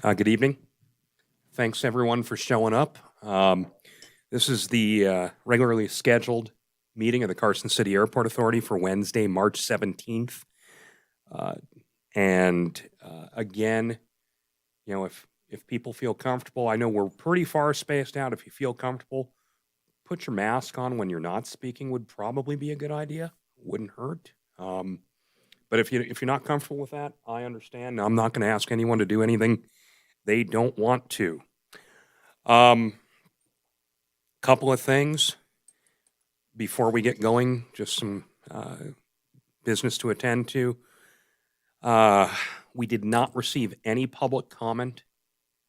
Good evening. Thanks everyone for showing up. This is the regularly scheduled meeting of the Carson City Airport Authority for Wednesday, March 17th. Again, you know, if people feel comfortable, I know we're pretty far spaced out. If you feel comfortable, put your mask on when you're not speaking would probably be a good idea. Wouldn't hurt. But if you're not comfortable with that, I understand. I'm not going to ask anyone to do anything they don't want to. Couple of things before we get going, just some business to attend to. We did not receive any public comment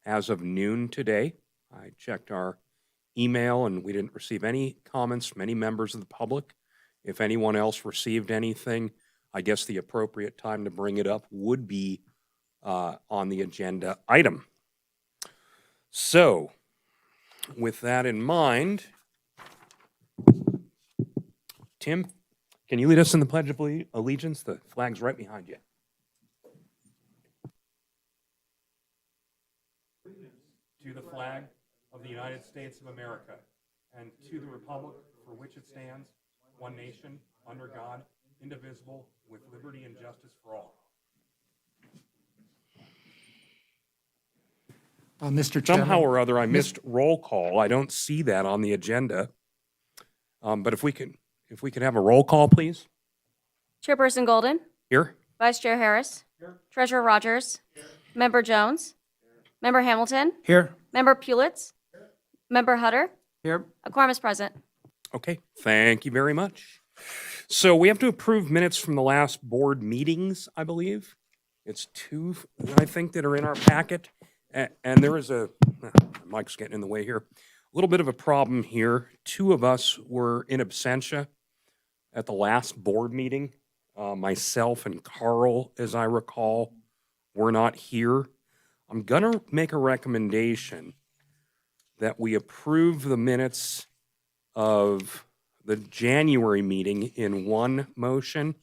as of noon today. I checked our email and we didn't receive any comments from any members of the public. If anyone else received anything, I guess the appropriate time to bring it up would be on the agenda item. So, with that in mind, Tim, can you lead us in the Pledge of Allegiance? The flag's right behind you. To the flag of the United States of America and to the republic for which it stands, one nation, under God, indivisible, with liberty and justice for all. Mr. Chairman. Somehow or other, I missed roll call. I don't see that on the agenda. But if we could have a roll call, please. Chairperson Golden, Here. Vice Chair Harris, Treasurer Rogers, Member Jones, Member Hamilton, Here. Member Pulitz, Member Hutter. Here. A quorum is present. Okay, thank you very much. So we have to approve minutes from the last board meetings, I believe. It's two, I think, that are in our packet. And there is Mike's getting in the way here. A little bit of a problem here. Two of us were in absentia at the last board meeting. Myself and Carl, as I recall, were not here. I'm gonna make a recommendation that we approve the minutes of the January meeting in one motion,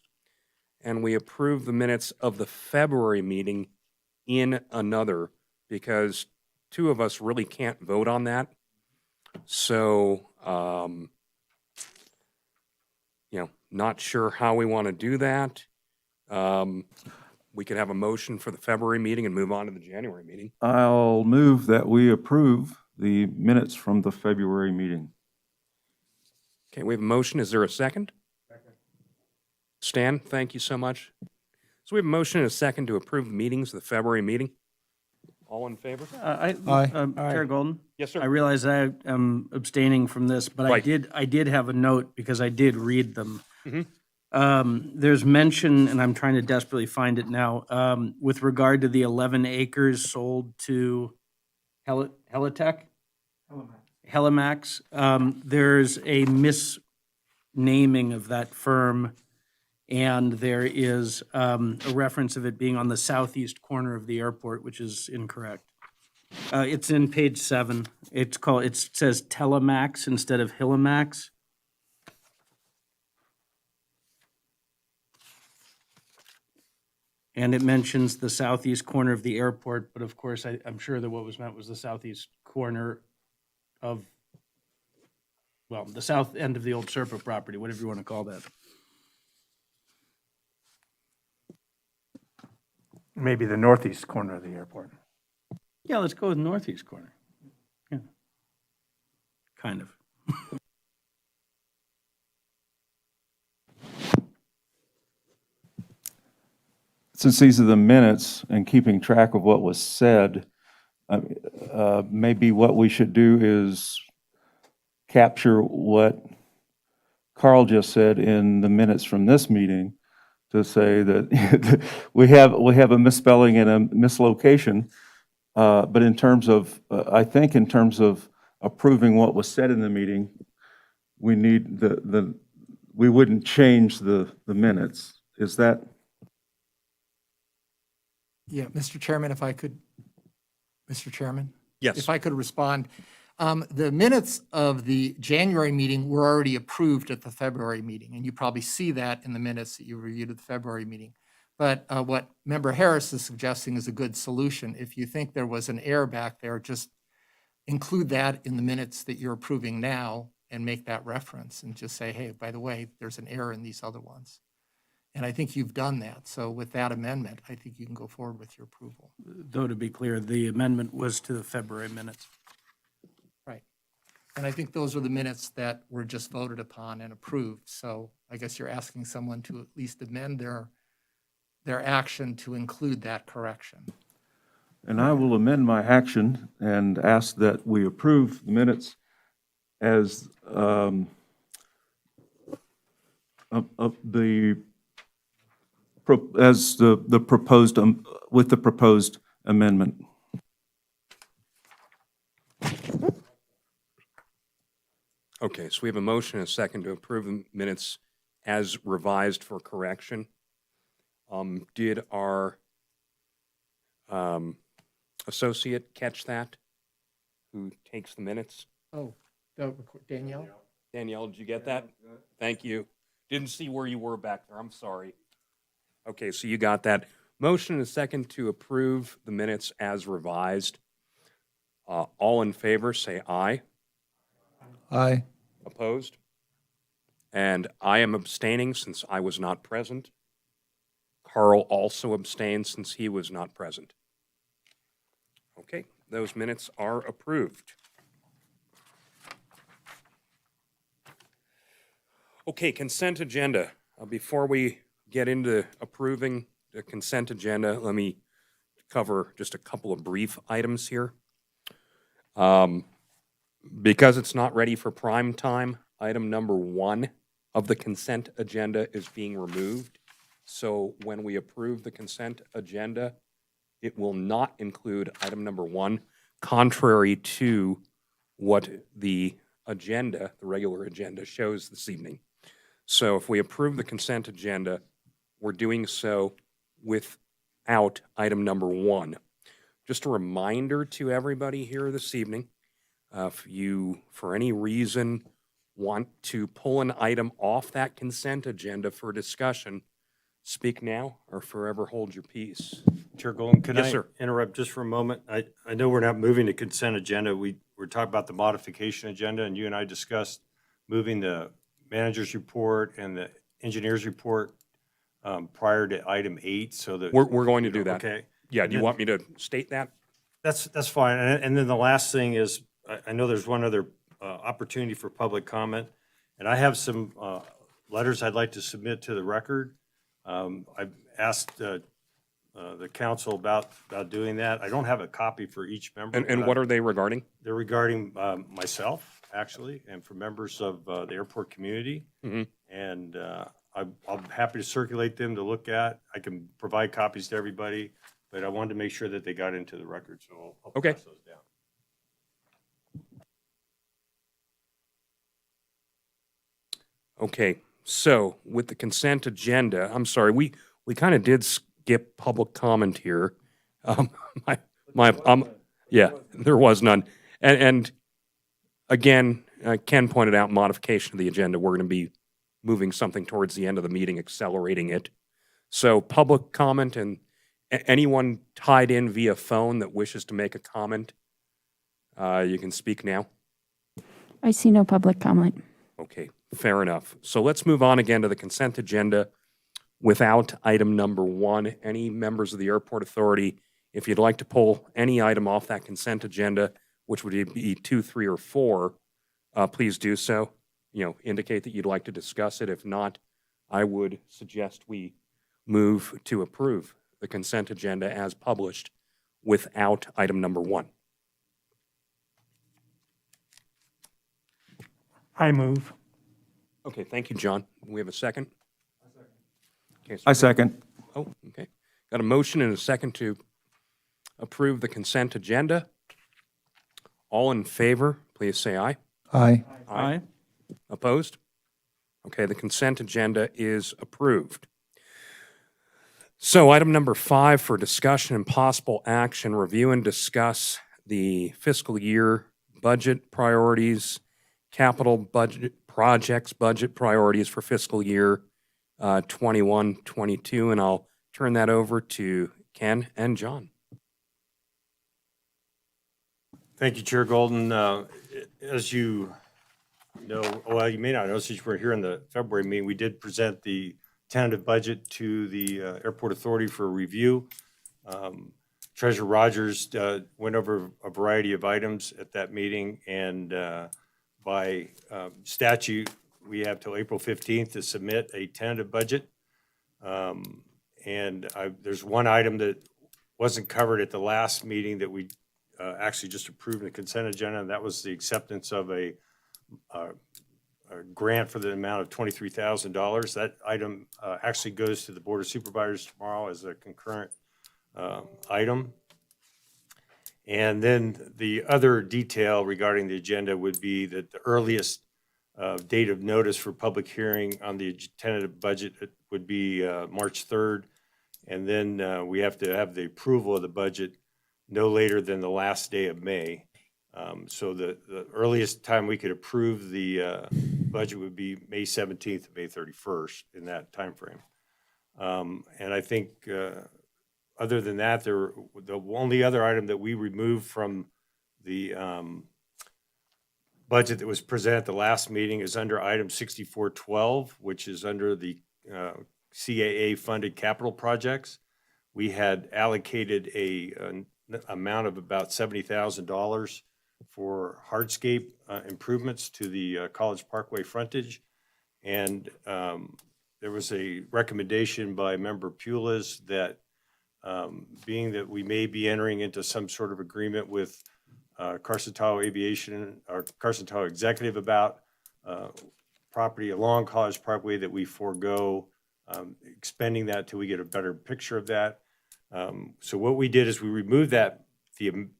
and we approve the minutes of the February meeting in another, because two of us really can't vote on that. So, not sure how we want to do that. We could have a motion for the February meeting and move on to the January meeting. I'll move that we approve the minutes from the February meeting. Okay, we have a motion. Is there a second? Second. Stan, thank you so much. So we have a motion and a second to approve the meetings of the February meeting. All in favor? Aye. Chair Golden? Yes, sir. I realize I am abstaining from this, but Right. I did have a note because I did read them. Mhm. There's mention, and I'm trying to desperately find it now, with regard to the 11 acres sold to Helitech? Helimax. There's a misnaming of that firm, and there is a reference of it being on the southeast corner of the airport, which is incorrect. It's in page 7. It says Telemax instead of Hilimax. And it mentions the southeast corner of the airport, but of course, I'm sure that what was meant was the southeast corner of, well, the south end of the old Serpa property, whatever you want to call that. Maybe the northeast corner of the airport. Yeah, let's go with northeast corner. Yeah. Kind of. Since these are the minutes and keeping track of what was said, maybe what we should do is capture what Carl just said in the minutes from this meeting to say that we have a misspelling and a mislocation, but in terms of, I think in terms of approving what was said in the meeting, we need we wouldn't change the minutes. Is that? Yeah, Mr. Chairman, if I could, Mr. Chairman? Yes. If I could respond. The minutes of the January meeting were already approved at the February meeting, and you probably see that in the minutes that you reviewed at the February meeting. But what Member Harris is suggesting is a good solution. If you think there was an error back there, just include that in the minutes that you're approving now and make that reference and just say, hey, by the way, there's an error in these other ones. And I think you've done that. So with that amendment, I think you can go forward with your approval. Though, to be clear, the amendment was to the February minutes. Right. And I think those are the minutes that were just voted upon and approved. So I guess you're asking someone to at least amend their action to include that correction. And I will amend my action and ask that we approve the minutes as of the proposed with the proposed amendment. Okay, so we have a motion and a second to approve the minutes as revised for correction. Did our associate catch that, who takes the minutes? Oh, Danielle? Danielle, did you get that? Thank you. Didn't see where you were back there, I'm sorry. Okay, so you got that. Motion and a second to approve the minutes as revised. All in favor, say aye. Aye. Opposed? And I am abstaining since I was not present. Carl also abstained since he was not present. Okay, those minutes are approved. Okay, consent agenda. Before we get into approving the consent agenda, let me cover just a couple of brief items here. Because it's not ready for prime time, item number 1 of the consent agenda is being removed. So when we approve the consent agenda, it will not include item number 1, contrary to what the agenda, the regular agenda, shows this evening. So if we approve the consent agenda, we're doing so without item number 1. Just a reminder to everybody here this evening, if you, for any reason, want to pull an item off that consent agenda for discussion, speak now or forever hold your peace. Chair Golden, can Yes, I sir. interrupt just for a moment? I know we're not moving the consent agenda. We're talking about the modification agenda, and you and I discussed moving the manager's report and the engineer's report prior to item 8, so that. We're going to do that. Okay. Yeah, do you want me to state that? That's fine. And then the last thing is, I know there's one other opportunity for public comment, and I have some letters I'd like to submit to the record. I've asked the council about doing that. I don't have a copy for each member. And what are they regarding? They're regarding myself, actually, and for members of the airport community. Mhm. And I'm happy to circulate them to look at. I can provide copies to everybody, but I wanted to make sure that they got into the record, so I'll Okay. pass those down. Okay, so with the consent agenda, I'm sorry, we kind of did skip public comment here. Yeah, there was none. And again, Ken pointed out modification of the agenda. We're going to be moving something towards the end of the meeting, accelerating it. So public comment and anyone tied in via phone that wishes to make a comment, you can speak now. I see no public comment. Okay, fair enough. So let's move on again to the consent agenda without item number 1. Any members of the airport authority, if you'd like to pull any item off that consent agenda, which would be 2, 3, or 4, please do so. Indicate that you'd like to discuss it. If not, I would suggest we move to approve the consent agenda as published without item number 1. I move. Okay, thank you, John. We have a second? Okay, so I second. Oh, okay. Got a motion and a second to approve the consent agenda. All in favor, please say aye. Aye. Aye. Opposed? Okay, the consent agenda is approved. So item number 5 for discussion and possible action, review and discuss the fiscal year budget priorities, capital budget projects budget priorities for fiscal year 21-22, and I'll turn that over to Ken and John. Thank you, Chair Golden. As you know, well, you may not know, since you were here in the February meeting, we did present the tentative budget to the Airport Authority for review. Treasurer Rogers went over a variety of items at that meeting, and by statute, we have till April 15th to submit a tentative budget. There's one item that wasn't covered at the last meeting that we actually just approved in the consent agenda, and that was the acceptance of a grant for the amount of $23,000. That item actually goes to the Board of Supervisors tomorrow as a concurrent item. And then the other detail regarding the agenda would be that the earliest date of notice for public hearing on the tentative budget would be March 3rd. And then we have to have the approval of the budget no later than the last day of May. So the earliest time we could approve the budget would be May 17th, May 31st in that timeframe. And I think other than that, the only other item that we removed from the budget that was presented at the last meeting is under item 6412, which is under the CAA funded capital projects. We had allocated an amount of about $70,000 for hardscape improvements to the College Parkway frontage. And there was a recommendation by Member Pulis that being that we may be entering into some sort of agreement with Carson Tahoe Aviation or Carson Tahoe Executive about property along College Parkway, that we forego expending that till we get a better picture of that. So what we did is we removed the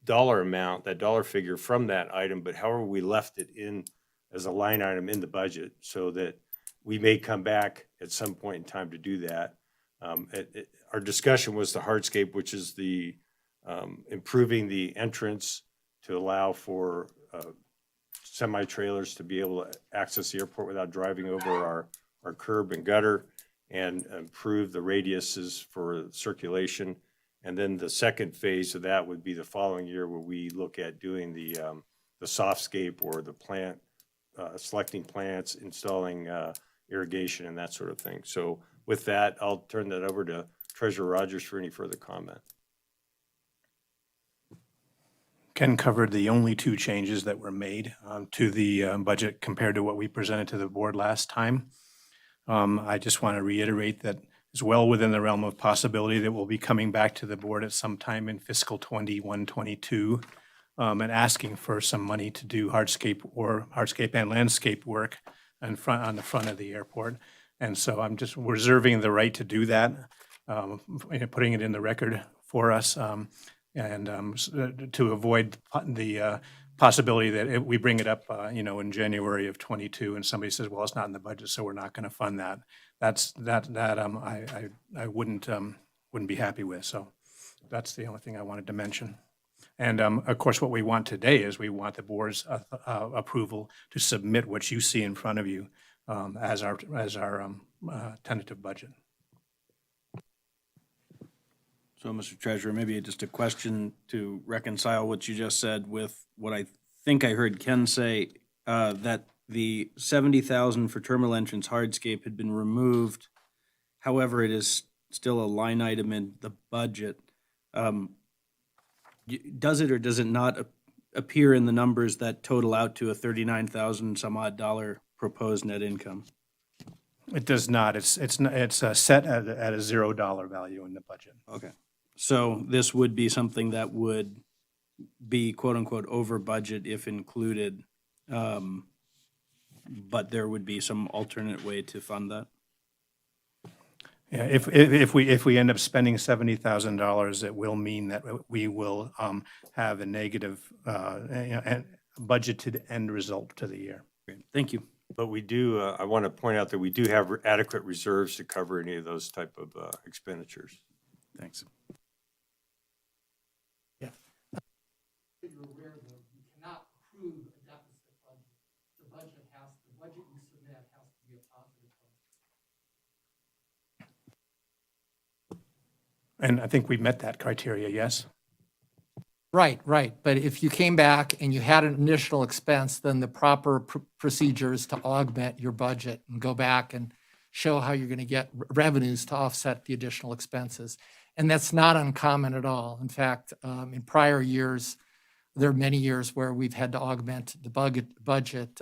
dollar amount, that dollar figure from that item, but however, we left it in as a line item in the budget so that we may come back at some point in time to do that. Our discussion was the hardscape, which is the improving the entrance to allow for semi-trailers to be able to access the airport without driving over our curb and gutter, and improve the radiuses for circulation. And then the second phase of that would be the following year, where we look at doing the softscape or the plant, selecting plants, installing irrigation and that sort of thing. So with that, I'll turn that over to Treasurer Rogers for any further comment. Ken covered the only two changes that were made to the budget compared to what we presented to the board last time. I just want to reiterate that it's well within the realm of possibility that we'll be coming back to the board at some time in fiscal 21-22 and asking for some money to do hardscape and landscape work on the front of the airport. And so I'm just reserving the right to do that, putting it in the record for us, to avoid the possibility that we bring it up, in January of 22, and somebody says, well, it's not in the budget, so we're not going to fund that. I wouldn't be happy with. So that's the only thing I wanted to mention. And of course, what we want today is we want the board's approval to submit what you see in front of you as our tentative budget. So, Mr. Treasurer, maybe just a question to reconcile what you just said with what I think I heard Ken say, that the $70,000 for terminal entrance hardscape had been removed. However, it is still a line item in the budget. Does it or does it not appear in the numbers that total out to a $39,000 some odd dollar proposed net income? It does not. It's set at a $0 value in the budget. Okay. So this would be something that would be quote unquote over budget if included, but there would be some alternate way to fund that? Yeah, if we end up spending $70,000, it will mean that we will have a negative budgeted end result to the year. Great. Thank you. But we do, I want to point out that we do have adequate reserves to cover any of those type of expenditures. Thanks. You're aware that you cannot approve a deficit budget. The budget you submit has to be a positive And I think we met that criteria, yes? Right, right. But if you came back and you had an additional expense, then the proper procedures to augment your budget and go back and show how you're going to get revenues to offset the additional expenses. And that's not uncommon at all. In fact, in prior years, there are many years where we've had to augment the budget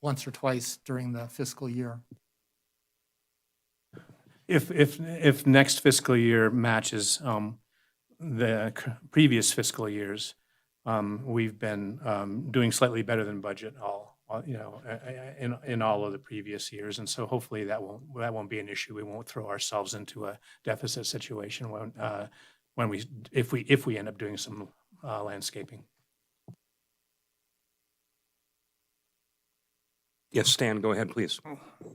once or twice during the fiscal year. If next fiscal year matches the previous fiscal years, we've been doing slightly better than budget in all of the previous years. And so hopefully that won't be an issue. We won't throw ourselves into a deficit situation if we end up doing some landscaping. Yes, Stan, go ahead, please.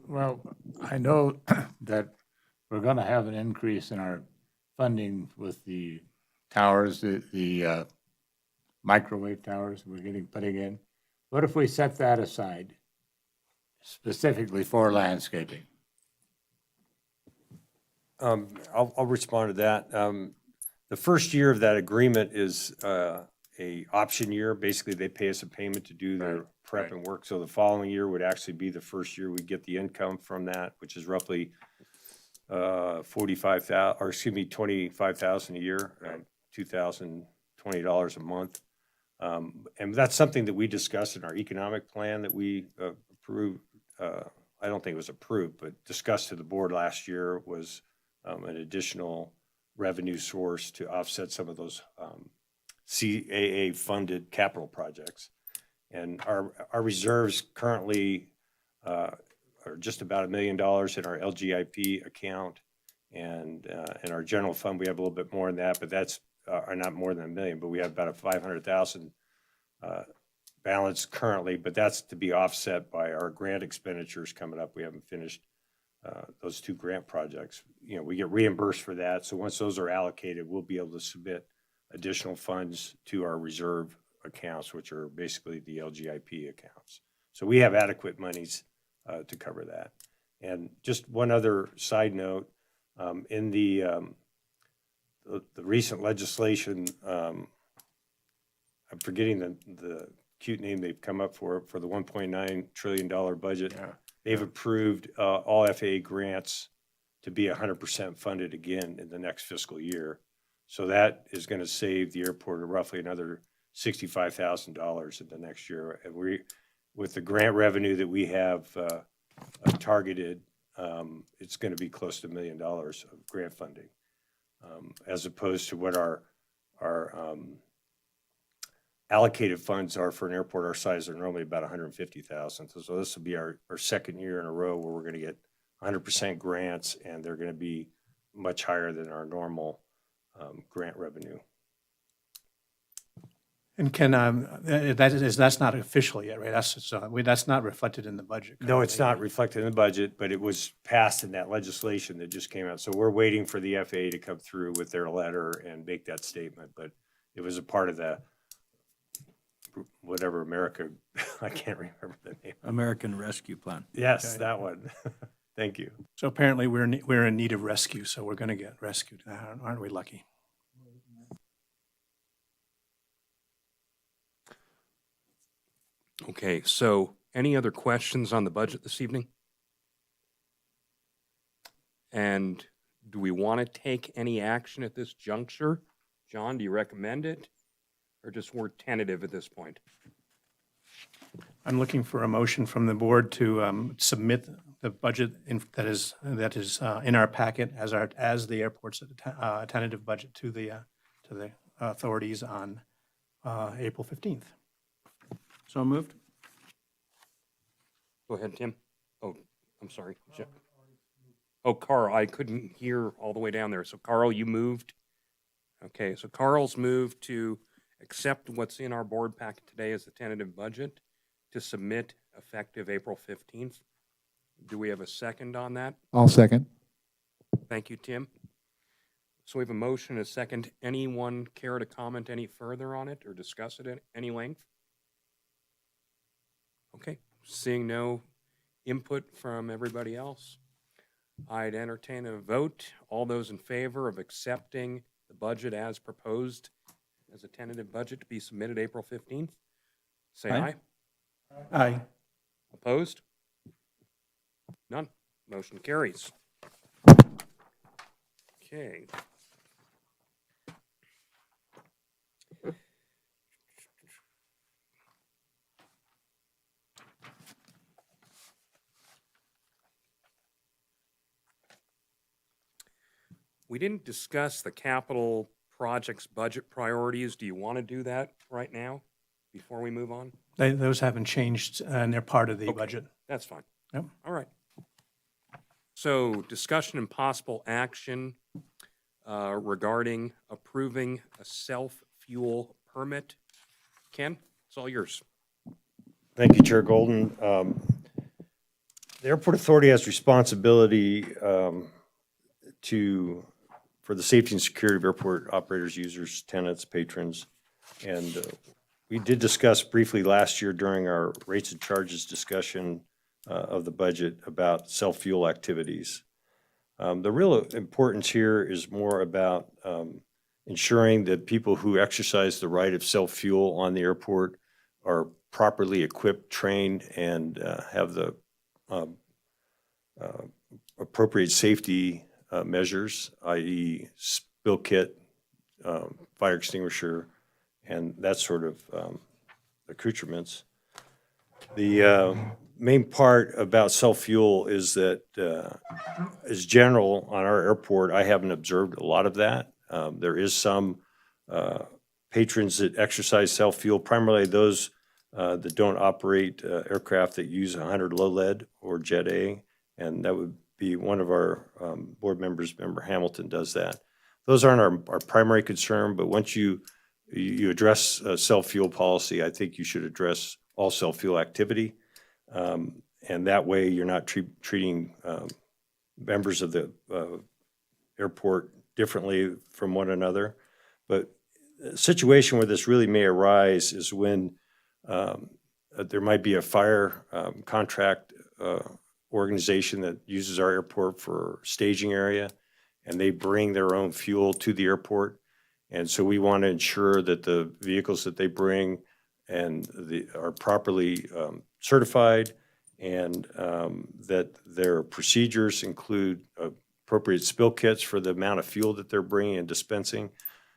Well, I know that we're going to have an increase in our funding with the towers, the microwave towers we're putting in. What if we set that aside specifically for landscaping? I'll respond to that. The first year of that agreement is a option year. Basically, they pay us a payment to do their prep and work. So the following year would actually be the first year we get the income from that, which is roughly $25,000 a year, $2,020 a month. And that's something that we discussed in our economic plan that we approved. I don't think it was approved, but discussed to the board last year was an additional revenue source to offset some of those CAA-funded capital projects. And our reserves currently are just about $1 million in our LGIP account. And in our general fund, we have a little bit more than that, but that's are not more than $1 million, but we have about a $500,000 balance currently, but that's to be offset by our grant expenditures coming up. We haven't finished those 2 grant projects. You know, we get reimbursed for that. So once those are allocated, we'll be able to submit additional funds to our reserve accounts, which are basically the LGIP accounts. So we have adequate monies to cover that. And just one other side note, in the recent legislation, I'm forgetting the cute name they've come up for the $1.9 trillion budget. Yeah. They've approved all FAA grants to be 100% funded again in the next fiscal year. So that is going to save the airport roughly another $65,000 in the next year. And with the grant revenue that we have targeted, it's going to be close to $1 million of grant funding, as opposed to what our allocated funds are for an airport our size. They're normally about $150,000. So this will be our second year in a row where we're going to get 100% grants, and they're going to be much higher than our normal grant revenue. And Ken, that's not official yet, right? That's not reflected in the budget. No, it's currently. not reflected in the budget, but it was passed in that legislation that just came out. So we're waiting for the FAA to come through with their letter and make that statement. But it was a part of the whatever America, I can't remember the name. American Rescue Plan. Yes, Okay. that one. Thank you. So apparently we're in need of rescue, so we're going to get rescued. Aren't we lucky? Okay, so any other questions on the budget this evening? And do we want to take any action at this juncture? John, do you recommend it? Or just we're tentative at this point? I'm looking for a motion from the board to submit the budget that is in our packet as the airport's tentative budget to the authorities on April 15th. So moved? Go ahead, Tim. Oh, I'm sorry. Oh, Carl, I couldn't hear all the way down there. So Carl, you moved? Okay, so Carl's moved to accept what's in our board packet today as the tentative budget to submit effective April 15th. Do we have a second on that? I'll second. Thank you, Tim. So we have a motion, a second. Anyone care to comment any further on it or discuss it at any length? Okay, seeing no input from everybody else, I'd entertain a vote. All those in favor of accepting the budget as proposed as a tentative budget to be submitted April 15th, say Aye. aye. Aye. Opposed? None. Motion carries. Okay. We didn't discuss the capital projects budget priorities. Do you want to do that right now before we move on? Those haven't changed, and they're part of the Okay. budget. That's fine. Yep. All right. So discussion and possible action regarding approving a self-fuel permit. Ken, it's all yours. Thank you, Chair Golden. The Airport Authority has responsibility for the safety and security of airport operators, users, tenants, patrons. And we did discuss briefly last year during our rates and charges discussion of the budget about self-fuel activities. The real importance here is more about ensuring that people who exercise the right of self-fuel on the airport are properly equipped, trained, and have the appropriate safety measures, i.e. spill kit, fire extinguisher, and that sort of accoutrements. The main part about self-fuel is that, as general on our airport, I haven't observed a lot of that. There is some patrons that exercise self-fuel, primarily those that don't operate aircraft that use 100 low lead or Jet A, and that would be one of our board members, Member Hamilton, does that. Those aren't our primary concern, but once you address self-fuel policy, I think you should address all self-fuel activity. And that way you're not treating members of the airport differently from one another. But a situation where this really may arise is when there might be a fire contract organization that uses our airport for staging area, and they bring their own fuel to the airport. And so we want to ensure that the vehicles that they bring are properly certified, and that their procedures include appropriate spill kits for the amount of fuel that they're bringing and dispensing.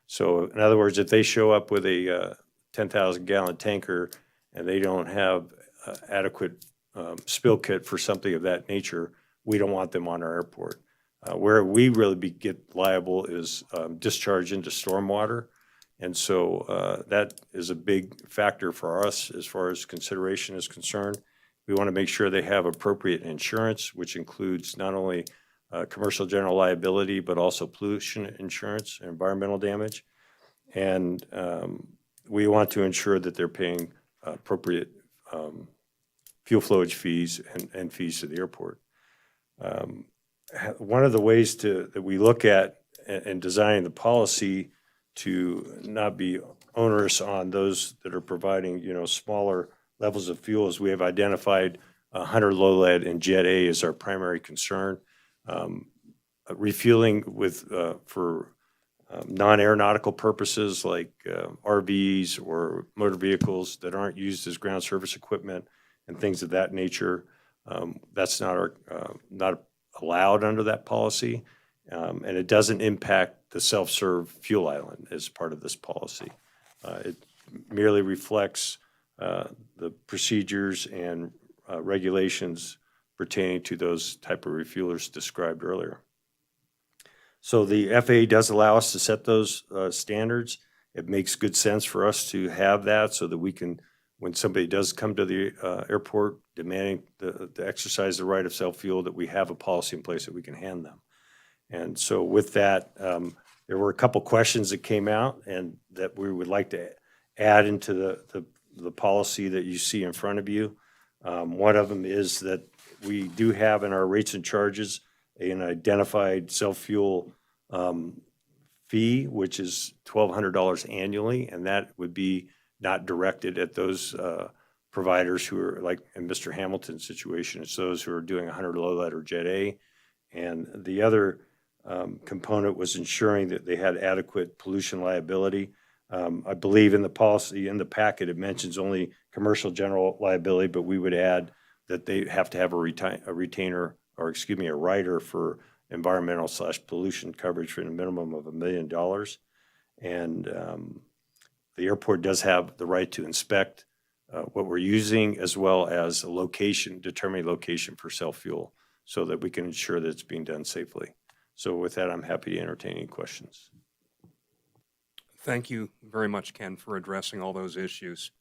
So in other words, if they show up with a 10,000 gallon tanker and they don't have adequate spill kit for something of that nature, we don't want them on our airport. Where we really get liable is discharge into stormwater. And so that is a big factor for us as far as consideration is concerned. We want to make sure they have appropriate insurance, which includes not only commercial general liability, but also pollution insurance and environmental damage. And we want to ensure that they're paying appropriate fuel flowage fees and fees to the airport. One of the ways that we look at in designing the policy to not be onerous on those that are providing, smaller levels of fuel is we have identified 100 low lead and Jet A as our primary concern. Refueling for non-aeronautical purposes like RVs or motor vehicles that aren't used as ground service equipment and things of that nature, that's not allowed under that policy, and it doesn't impact the self-serve fuel island as part of this policy. It merely reflects the procedures and regulations pertaining to those type of refuelers described earlier. So the FAA does allow us to set those standards. It makes good sense for us to have that so that we can, when somebody does come to the airport demanding to exercise the right of self-fuel, that we have a policy in place that we can hand them. And so with that, there were a couple questions that came out and that we would like to add into the policy that you see in front of you. One of them is that we do have in our rates and charges an identified self-fuel fee, which is $1,200 annually, and that would be not directed at those providers who are like in Mr. Hamilton's situation. It's those who are doing 100 low lead or Jet A. And the other component was ensuring that they had adequate pollution liability. I believe in the policy, in the packet, it mentions only commercial general liability, but we would add that they have to have a retainer, or excuse me, a rider for environmental/pollution coverage for a minimum of $1 million. And the airport does have the right to inspect what we're using, as well as a location, determining location for self-fuel, so that we can ensure that it's being done safely. So with that, I'm happy to entertain any questions. Thank you very much, Ken, for addressing all those issues.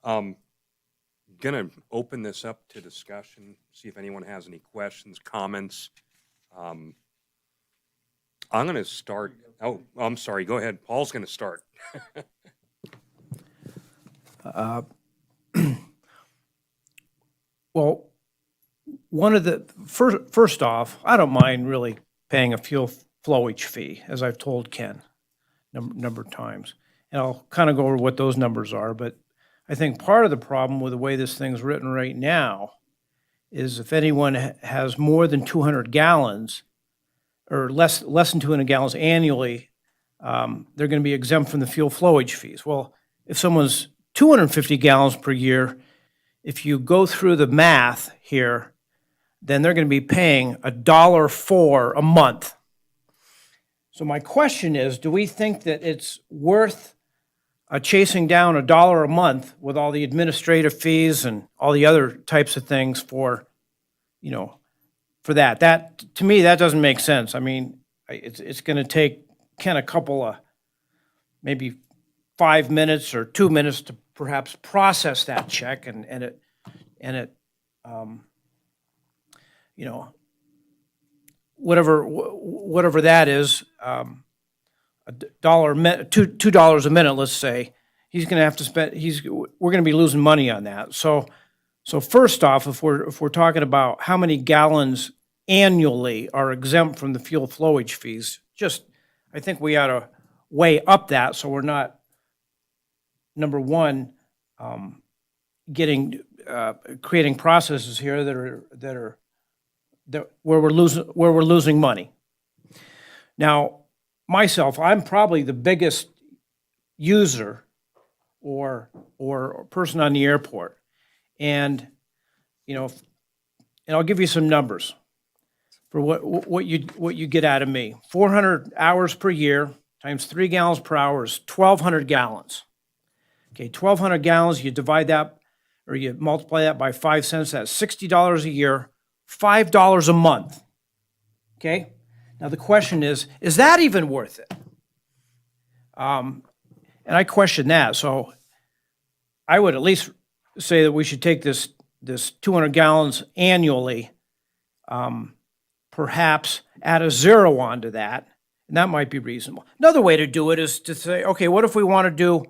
Gonna open this up to discussion, see if anyone has any questions, comments. I'm gonna start, oh, I'm sorry, go ahead. Paul's gonna start. Well, one of the, first off, I don't mind really paying a fuel flowage fee, as I've told Ken number of times. And I'll kind of go over what those numbers are, but I think part of the problem with the way this thing's written right now is if anyone has more than 200 gallons or less than 200 gallons annually, they're going to be exempt from the fuel flowage fees. Well, if someone's 250 gallons per year, if you go through the math here, then they're going to be paying $1.04 a month. So my question is, do we think that it's worth chasing down $1 a month with all the administrative fees and all the other types of things for, for that? That, to me, that doesn't make sense. I mean, it's going to take Ken a couple of, maybe 5 minutes or 2 minutes to perhaps process that check, and it whatever that is, $2 a minute, let's say, he's going to have to spend. We're going to be losing money on that. So first off, if we're talking about how many gallons annually are exempt from the fuel flowage fees, I think we ought to weigh up that so we're not, number one, creating processes here where we're losing money. Now, myself, I'm probably the biggest user or person on the airport, and and I'll give you some numbers for what you get out of me. 400 hours per year times 3 gallons per hour is 1,200 gallons. Okay, 1,200 gallons, you divide that, or you multiply that by 5 cents, that's $60 a year, $5 a month. Okay? Now the question is that even worth it? And I question that. So I would at least say that we should take this 200 gallons annually, perhaps add a zero onto that, and that might be reasonable. Another way to do it is to say, okay, what if we want to do,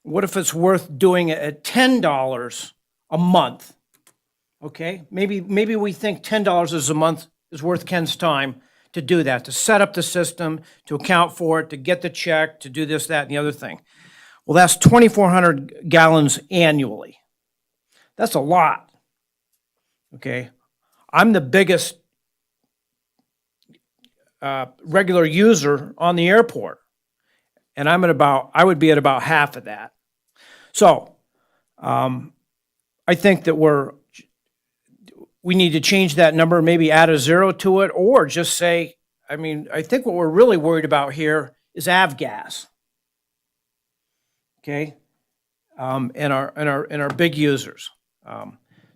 what if it's worth doing it at $10 a month? Okay, maybe we think $10 a month is worth Ken's time to do that, to set up the system, to account for it, to get the check, to do this, that, and the other thing. Well, that's 2,400 gallons annually. That's a lot. Okay, I'm the biggest regular user on the airport, and I would be at about half of that. So, I think that we need to change that number, maybe add a zero to it, or just say, I think what we're really worried about here is avgas. Okay, and our big users.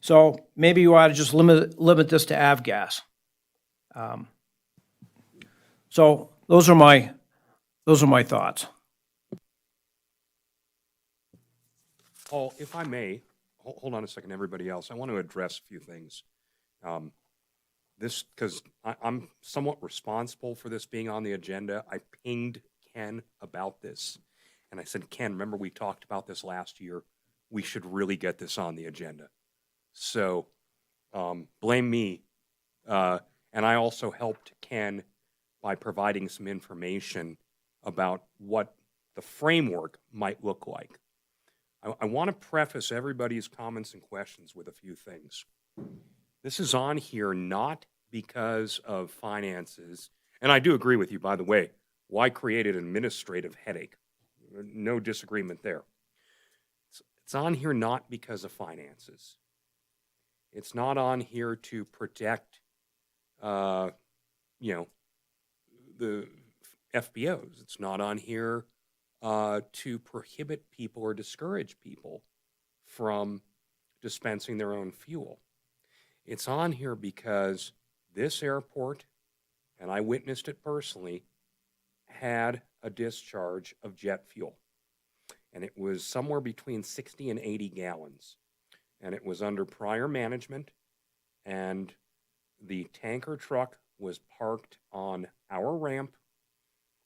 So maybe you ought to just limit this to avgas. So those are my thoughts. Paul, if I may, hold on a second, everybody else. I want to address a few things. Because I'm somewhat responsible for this being on the agenda. I pinged Ken about this, and I said, Ken, remember we talked about this last year? We should really get this on the agenda. So blame me. And I also helped Ken by providing some information about what the framework might look like. I want to preface everybody's comments and questions with a few things. This is on here not because of finances. And I do agree with you, by the way. Why create an administrative headache? No disagreement there. It's on here not because of finances. It's not on here to protect, you know, the FBOs. It's not on here to prohibit people or discourage people from dispensing their own fuel. It's on here because this airport, and I witnessed it personally, had a discharge of jet fuel. And it was somewhere between 60 and 80 gallons. And it was under prior management, and the tanker truck was parked on our ramp.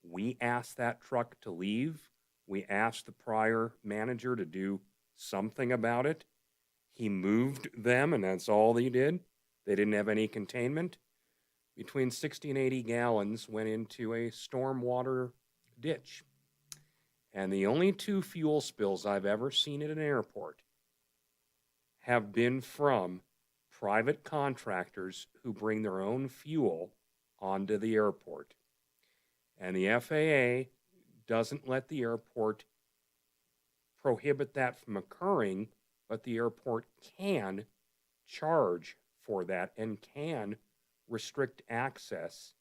We asked that truck to leave. We asked the prior manager to do something about it. He moved them, and that's all he did. They didn't have any containment. Between 60 and 80 gallons went into a stormwater ditch. And the only 2 fuel spills I've ever seen at an airport have been from private contractors who bring their own fuel onto the airport. And the FAA doesn't let the airport prohibit that from occurring, but the airport can charge for that and can restrict access,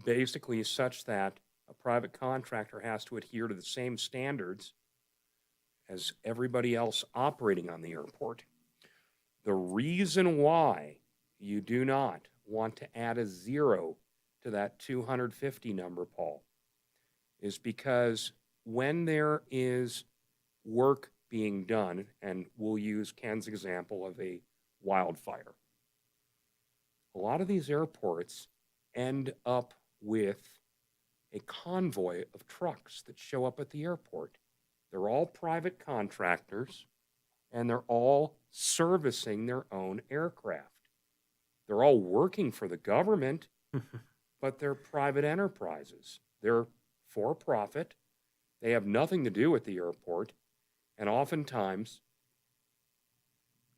basically such that a private contractor has to adhere to the same standards as everybody else operating on the airport. The reason why you do not want to add a 0 to that 250 number, Paul, is because when there is work being done, and we'll use Ken's example of a wildfire, a lot of these airports end up with a convoy of trucks that show up at the airport. They're all private contractors, and they're all servicing their own aircraft. They're all working for the government, but they're private enterprises. They're for profit. They have nothing to do with the airport, and oftentimes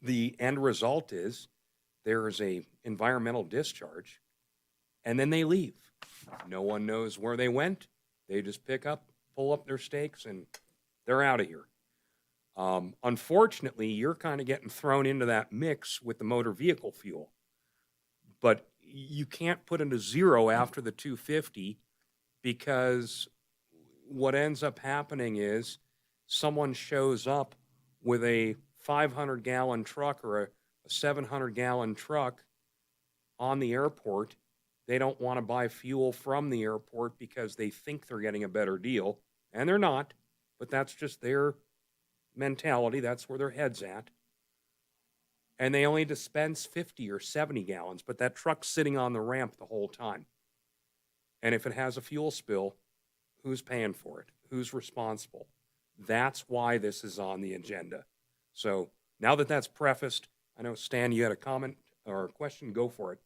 the end result is there is a environmental discharge, and then they leave. No one knows where they went. They just pull up their stakes, and they're out of here. Unfortunately, you're kind of getting thrown into that mix with the motor vehicle fuel. But you can't put in a 0 after the 250, because what ends up happening is someone shows up with a 500-gallon truck or a 700-gallon truck on the airport. They don't want to buy fuel from the airport because they think they're getting a better deal, and they're not, but that's just their mentality. That's where their head's at. And they only dispense 50 or 70 gallons, but that truck's sitting on the ramp the whole time. And if it has a fuel spill, who's paying for it? Who's responsible? That's why this is on the agenda. So now that that's prefaced, I know, Stan, you had a comment or a question. Go for it.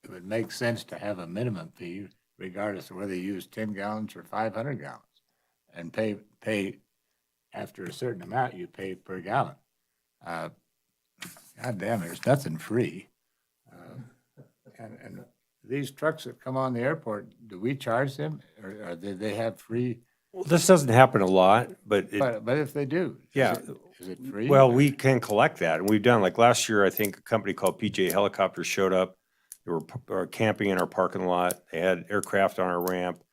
It would make sense to have a minimum fee regardless of whether you use 10 gallons or 500 gallons, and pay after a certain amount, you pay per gallon. God damn, there's nothing free. And these trucks that come on the airport, do we charge them, or do they have free? Well, this doesn't happen a lot, but But if they do, yeah. is it free? Well, we can collect that, and we've done, like last year, I think a company called PJ Helicopters showed up. They were camping in our parking lot. They had aircraft on our ramp.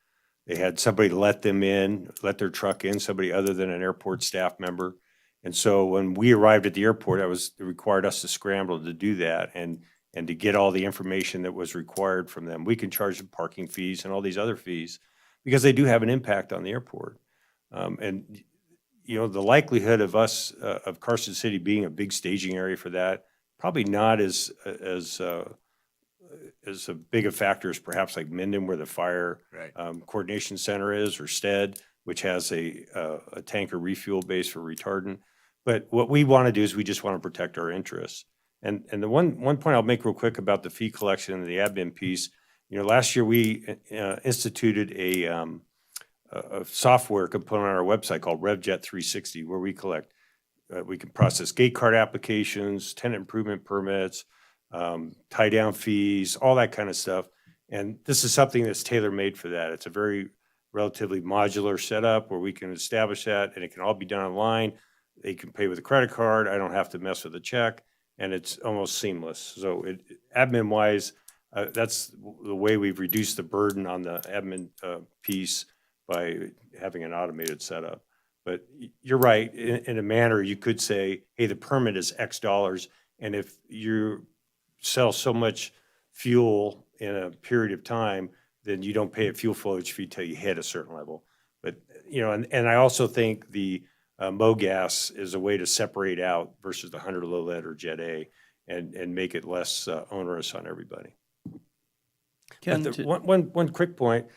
They had somebody let them in, let their truck in, somebody other than an airport staff member. And so when we arrived at the airport, it required us to scramble to do that and to get all the information that was required from them. We can charge them parking fees and all these other fees because they do have an impact on the airport. And you know, the likelihood of us, of Carson City being a big staging area for that, probably not as a big a factor as perhaps like Minden, where the fire coordination center is, or Stead, which has a tanker refuel base for retardant. But what we want to do is we just want to protect our interests. And the one point I'll make real quick about the fee collection and the admin piece, you know, last year we instituted a software component on our website called RevJet 360, where we collect, we can process gate card applications, tenant improvement permits, tie down fees, all that kind of stuff. And this is something that's tailor-made for that. It's a very relatively modular setup where we can establish that, and it can all be done online. They can pay with a credit card. I don't have to mess with a check, and it's almost seamless. So admin-wise, that's the way we've reduced the burden on the admin piece by having an automated setup. But you're right, in a manner, you could say, hey, the permit is X dollars, and if you sell so much fuel in a period of time, then you don't pay a fuel flowage fee till you hit a certain level. But, you know, and I also think the MoGas is a way to separate out versus the 100 low lead or Jet A and make it less onerous on everybody. Ken, But one quick point,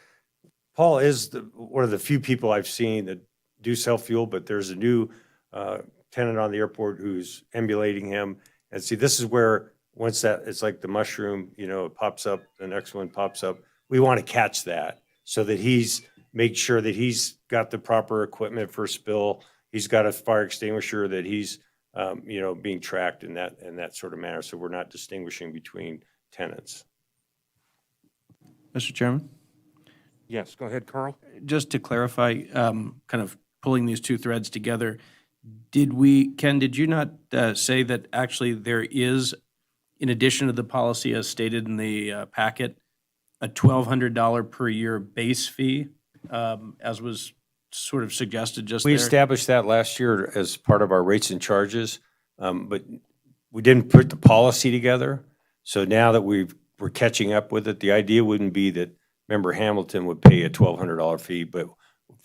Paul is one of the few people I've seen that do self-fuel, but there's a new tenant on the airport who's emulating him. And see, this is where once that, it's like the mushroom, you know, it pops up, the next one pops up. We want to catch that so that make sure that he's got the proper equipment for spill. He's got a fire extinguisher, that he's, you know, being tracked in that sort of manner. So we're not distinguishing between tenants. Mr. Chairman? Yes, go ahead, Carl. Just to clarify, kind of pulling these two threads together, Ken, did you not say that actually there is, in addition to the policy as stated in the packet, a $1,200 per year base fee, as was sort of suggested just there? We established that last year as part of our rates and charges, but we didn't put the policy together. So now that we're catching up with it, the idea wouldn't be that Member Hamilton would pay a $1,200 fee, but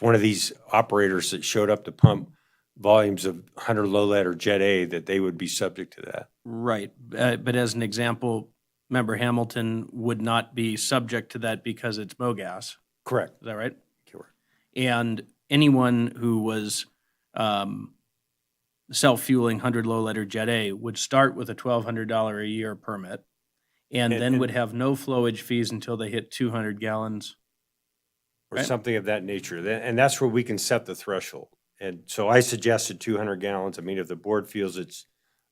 one of these operators that showed up to pump volumes of 100 low lead or Jet A, that they would be subject to that. Right, but as an example, Member Hamilton would not be subject to that because it's MoGas. Correct. Is that right? Correct. And anyone who was self-fueling 100 low lead or Jet A would start with a $1,200 a year permit, and then would have no flowage fees until they hit 200 gallons. Or Right. something of that nature. And that's where we can set the threshold. And so I suggested 200 gallons. I mean, if the board feels it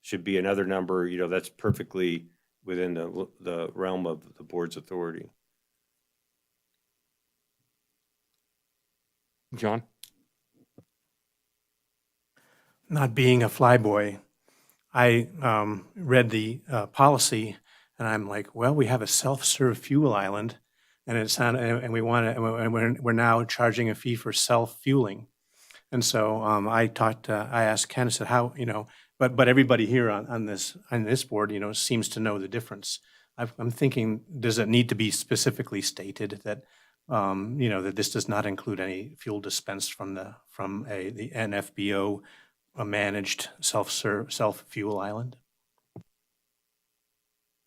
should be another number, you know, that's perfectly within the realm of the board's authority. John? Not being a flyboy, I read the policy, and I'm like, well, we have a self-serve fuel island, and and we want to, and we're now charging a fee for self-fueling. And so I asked Ken, I said, how, you know, but everybody here on this board, you know, seems to know the difference. I'm thinking, does it need to be specifically stated that, you know, that this does not include any fuel dispensed from the NFBO managed self-fuel island?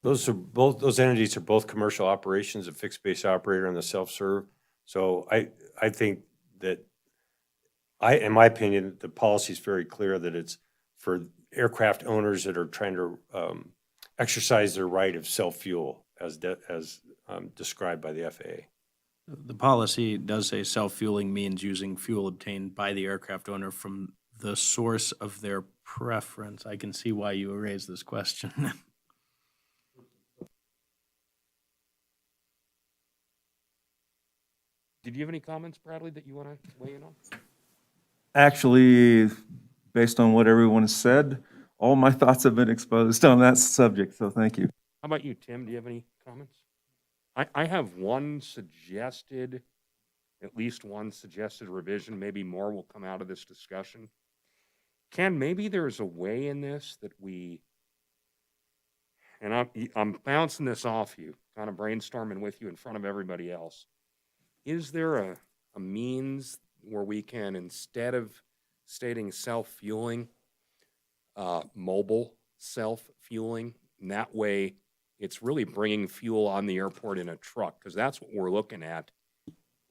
Those entities are both commercial operations, a fixed base operator and the self-serve. So I think that in my opinion, the policy is very clear that it's for aircraft owners that are trying to exercise their right of self-fuel as described by the FAA. The policy does say self-fueling means using fuel obtained by the aircraft owner from the source of their preference. I can see why you raised this question. Did you have any comments, Bradley, that you want to weigh in on? Actually, based on what everyone has said, all my thoughts have been exposed on that subject, so thank you. How about you, Tim? Do you have any comments? I have one suggested, at least one suggested revision. Maybe more will come out of this discussion. Ken, maybe there's a way in this that we, and I'm bouncing this off you, kind of brainstorming with you in front of everybody else. Is there a means where we can, instead of stating self-fueling, mobile self-fueling, and that way it's really bringing fuel on the airport in a truck, because that's what we're looking at.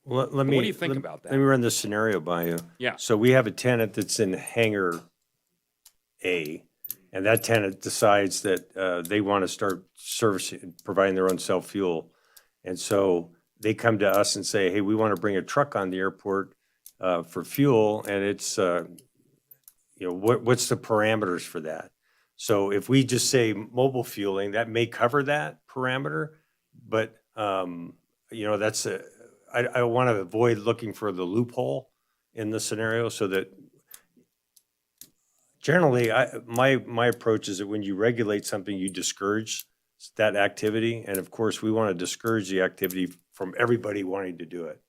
Well, What do you think about that? Let me run this scenario by you. Yeah. So we have a tenant that's in hangar A, and that tenant decides that they want to start providing their own self-fuel. And so they come to us and say, hey, we want to bring a truck on the airport for fuel, and it's, what's the parameters for that? So if we just say mobile fueling, that may cover that parameter, but, that's I want to avoid looking for the loophole in the scenario, so that generally, my approach is that when you regulate something, you discourage that activity. And of course, we want to discourage the activity from everybody wanting to do it.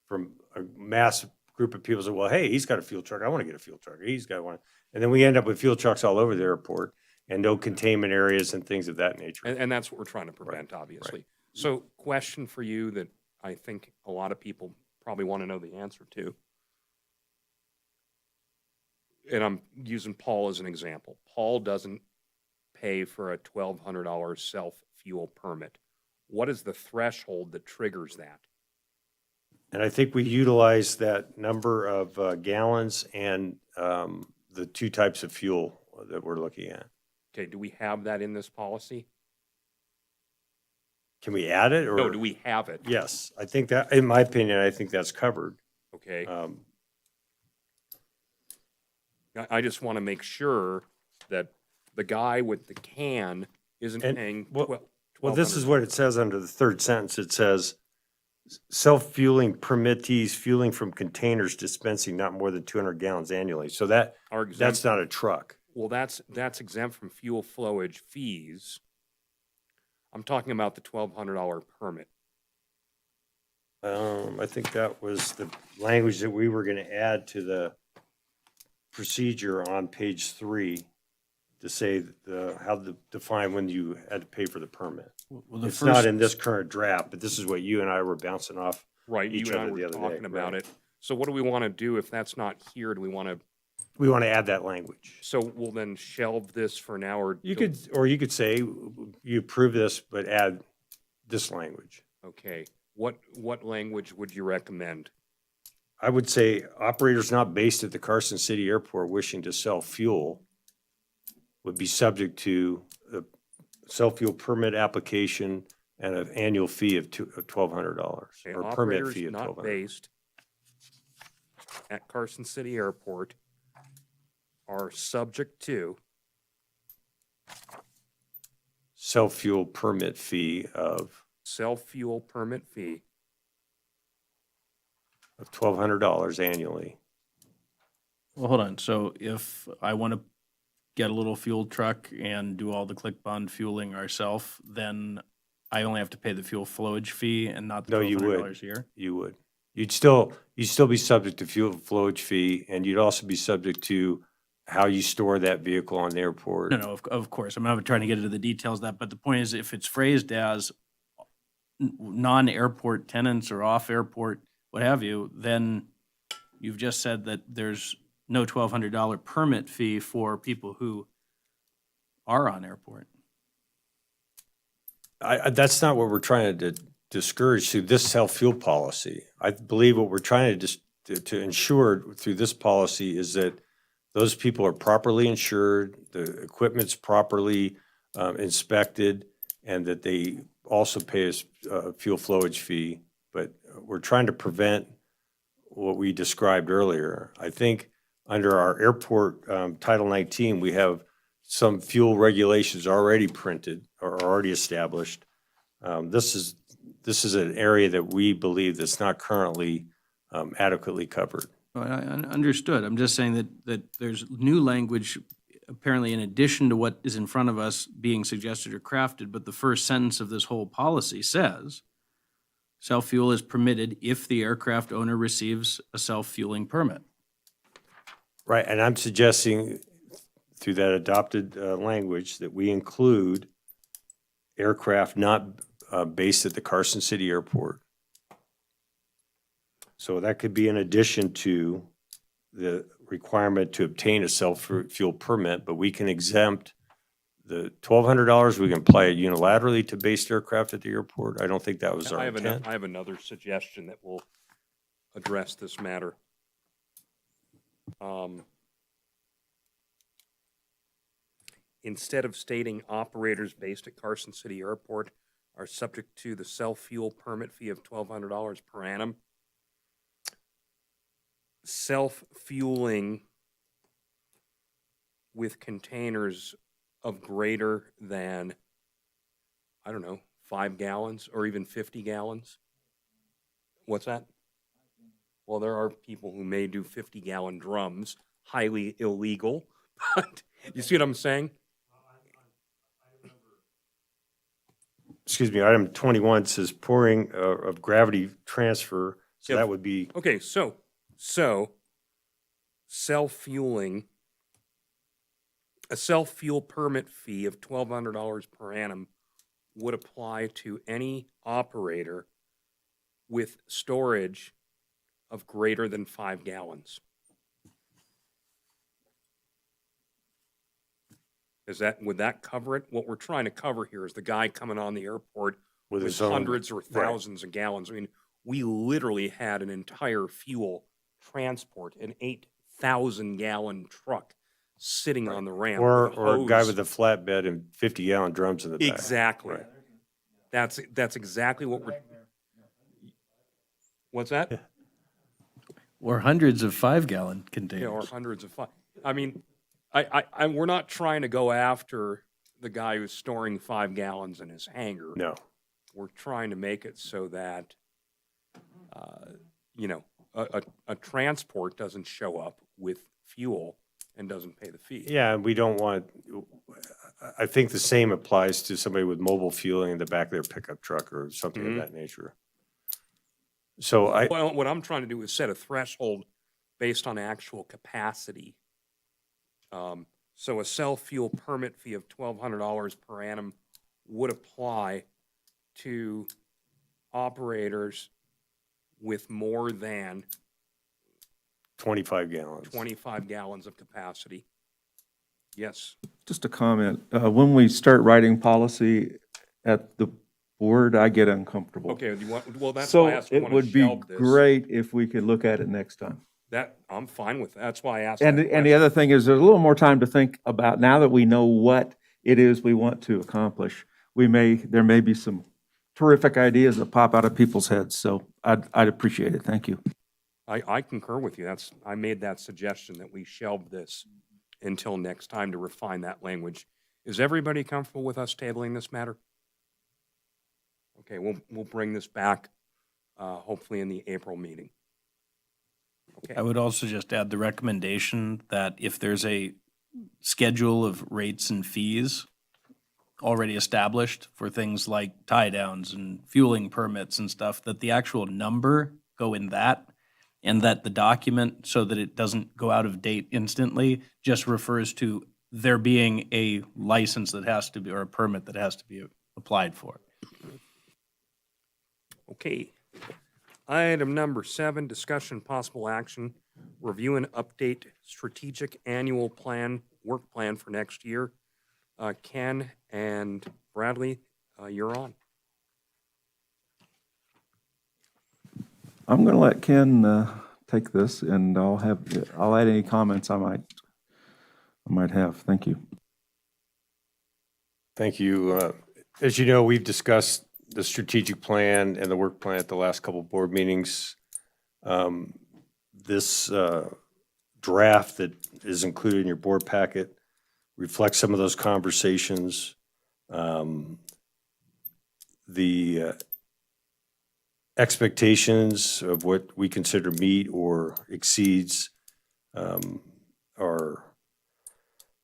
From a mass group of people say, well, hey, he's got a fuel truck. I want to get a fuel truck. He's got one. And then we end up with fuel trucks all over the airport and no containment areas and things of that nature. And that's what we're trying to prevent, obviously. So question for you that I think a lot of people probably want to know the answer to. And I'm using Paul as an example. Paul doesn't pay for a $1,200 self-fuel permit. What is the threshold that triggers that? And I think we utilize that number of gallons and the two types of fuel that we're looking at. Okay, do we have that in this policy? Can we add it? Or No, do we have it? Yes, I think that, in my opinion, I think that's covered. Okay. I just want to make sure that the guy with the can isn't And paying Well, this is what it says under the third sentence. It says, self-fueling permittees fueling from containers dispensing not more than 200 gallons annually. So that's not a truck. Well, that's exempt from fuel flowage fees. I'm talking about the $1,200 permit. I think that was the language that we were going to add to the procedure on page 3 to say how to define when you had to pay for the permit. Well, It's not in this current draft, but this is what you and I were bouncing off Right, each you and I other were the other day. talking about Right. it. So what do we want to do if that's not here? Do we want to, We want to add that language. so we'll then shelve this for now, or? You could say you approve this, but add this language. Okay, what language would you recommend? I would say operators not based at the Carson City Airport wishing to sell fuel would be subject to the self-fuel permit application and an annual fee of $1,200, Okay, or a permit operators fee of not $1,200. based at Carson City Airport are subject to Self-fuel permit fee of self-fuel permit fee $1,200 annually. Well, hold on. So if I want to get a little fuel truck and do all the click bond fueling ourselves, then I only have to pay the fuel flowage fee and not the No, you would. $1,200 a year? You would. You'd still be subject to fuel flowage fee, and you'd also be subject to how you store that vehicle on the airport. No, of course. I'm not trying to get into the details of that, but the point is if it's phrased as non-airport tenants or off-airport, what have you, then you've just said that there's no $1,200 permit fee for people who are on airport. That's not what we're trying to discourage through this self-fuel policy. I believe what we're trying to ensure through this policy is that those people are properly insured, the equipment's properly inspected, and that they also pay a fuel flowage fee. But we're trying to prevent what we described earlier. I think under our airport Title 19, we have some fuel regulations already printed or already established. This is an area that we believe that's not currently adequately covered. I understood. I'm just saying that there's new language apparently in addition to what is in front of us being suggested or crafted, but the first sentence of this whole policy says, self-fuel is permitted if the aircraft owner receives a self-fueling permit. Right, and I'm suggesting through that adopted language that we include aircraft not based at the Carson City Airport. So that could be in addition to the requirement to obtain a self-fuel permit, but we can exempt the $1,200. We can apply it unilaterally to based aircraft at the airport. I don't think that was our intent. I have another suggestion that will address this matter. Instead of stating operators based at Carson City Airport, are subject to the self-fuel permit fee of $1,200 per annum. Self-fueling with containers of greater than, I don't know, 5 gallons or even 50 gallons. What's that? Well, there are people who may do 50-gallon drums, highly illegal, but you see what I'm saying? Excuse me, item 21 says pouring of gravity transfer, so Yep. that would be, Okay, so self-fueling, a self-fuel permit fee of $1,200 per annum would apply to any operator with storage of greater than 5 gallons. Would that cover it? What we're trying to cover here is the guy coming on the airport with with his own. hundreds or right. thousands of gallons. I mean, we literally had an entire fuel transport, an 8,000-gallon truck sitting on the ramp. Or, with a or a guy hose. with a flatbed and 50-gallon drums in the back. Exactly. Right. That's exactly what we're. What's that? Or hundreds of 5-gallon Yeah, or containers. hundreds of. I mean, we're not trying to go after the guy who's storing 5 gallons in his hangar. No. We're trying to make it so that, a transport doesn't show up with fuel and doesn't pay the fee. Yeah, and we don't want, I think the same applies to somebody with mobile fueling in the back of their pickup truck or something of that nature. So Well, what I'm trying to do is set a threshold based on actual capacity. So a self-fuel permit fee of $1,200 per annum would apply to operators with more than 25 gallons. 25 gallons of capacity. Yes. Just a comment. When we start writing policy at the board, I get uncomfortable. Okay, well, that's So why I asked, it want to would be shelve this. great if we could look at it next time. I'm fine with that. That's why I asked And, that and the question. other thing is, there's a little more time to think about, now that we know what it is we want to accomplish, there may be some terrific ideas that pop out of people's heads, so I'd appreciate it. Thank you. I concur with you. I made that suggestion that we shelve this until next time to refine that language. Is everybody comfortable with us tabling this matter? Okay, we'll bring this back, hopefully in the April meeting. Okay. I would also just add the recommendation that if there's a schedule of rates and fees already established for things like tie downs and fueling permits and stuff, that the actual number go in that, and that the document, so that it doesn't go out of date instantly, just refers to there being a license that has to be, or a permit that has to be applied for. Okay. Item number 7, discussion possible action, review and update strategic annual plan, work plan for next year. Ken and Bradley, you're on. I'm going to let Ken take this, and I'll add any comments I might have. Thank you. Thank you. As you know, we've discussed the strategic plan and the work plan at the last couple of board meetings. This draft that is included in your board packet reflects some of those conversations. The expectations of what we consider meet or exceeds are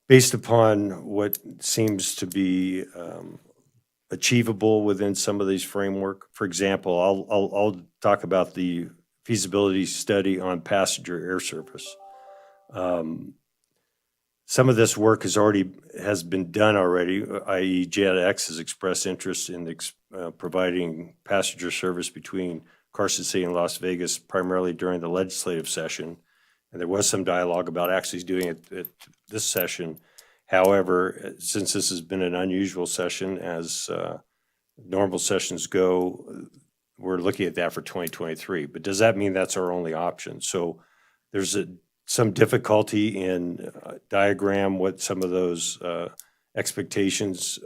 based upon what seems to be achievable within some of these framework. For example, I'll talk about the feasibility study on passenger air service. Some of this work has been done already, i.e. JetX has expressed interest in providing passenger service between Carson City and Las Vegas, primarily during the legislative session. And there was some dialogue about actually doing it at this session. However, since this has been an unusual session, as normal sessions go, we're looking at that for 2023. But does that mean that's our only option? So there's some difficulty in diagram what some of those expectations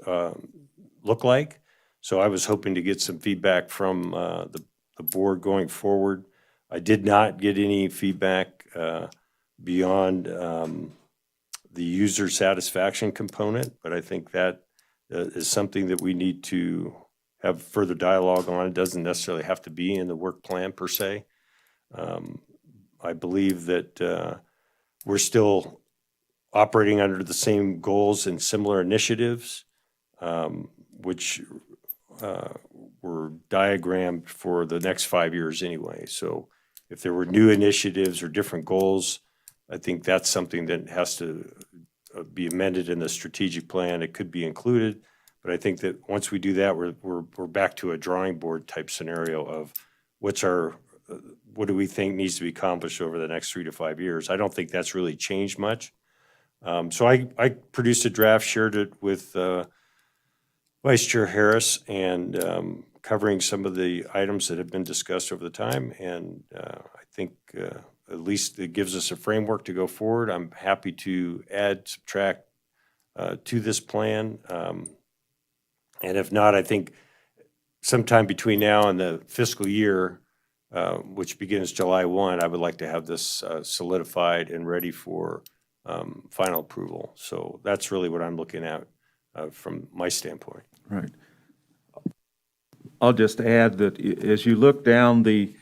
look like. So I was hoping to get some feedback from the board going forward. I did not get any feedback beyond the user satisfaction component, but I think that is something that we need to have further dialogue on. It doesn't necessarily have to be in the work plan per se. I believe that we're still operating under the same goals and similar initiatives, which were diagrammed for the next 5 years anyway. So if there were new initiatives or different goals, I think that's something that has to be amended in the strategic plan. It could be included, but I think that once we do that, we're back to a drawing board type scenario of what do we think needs to be accomplished over the next 3 to 5 years. I don't think that's really changed much. So I produced a draft, shared it with Vice Chair Harris, and covering some of the items that have been discussed over the time. And I think at least it gives us a framework to go forward. I'm happy to add, subtract to this plan. And if not, I think sometime between now and the fiscal year, which begins July 1, I would like to have this solidified and ready for final approval. So that's really what I'm looking at from my standpoint. Right. I'll just add that as you look down the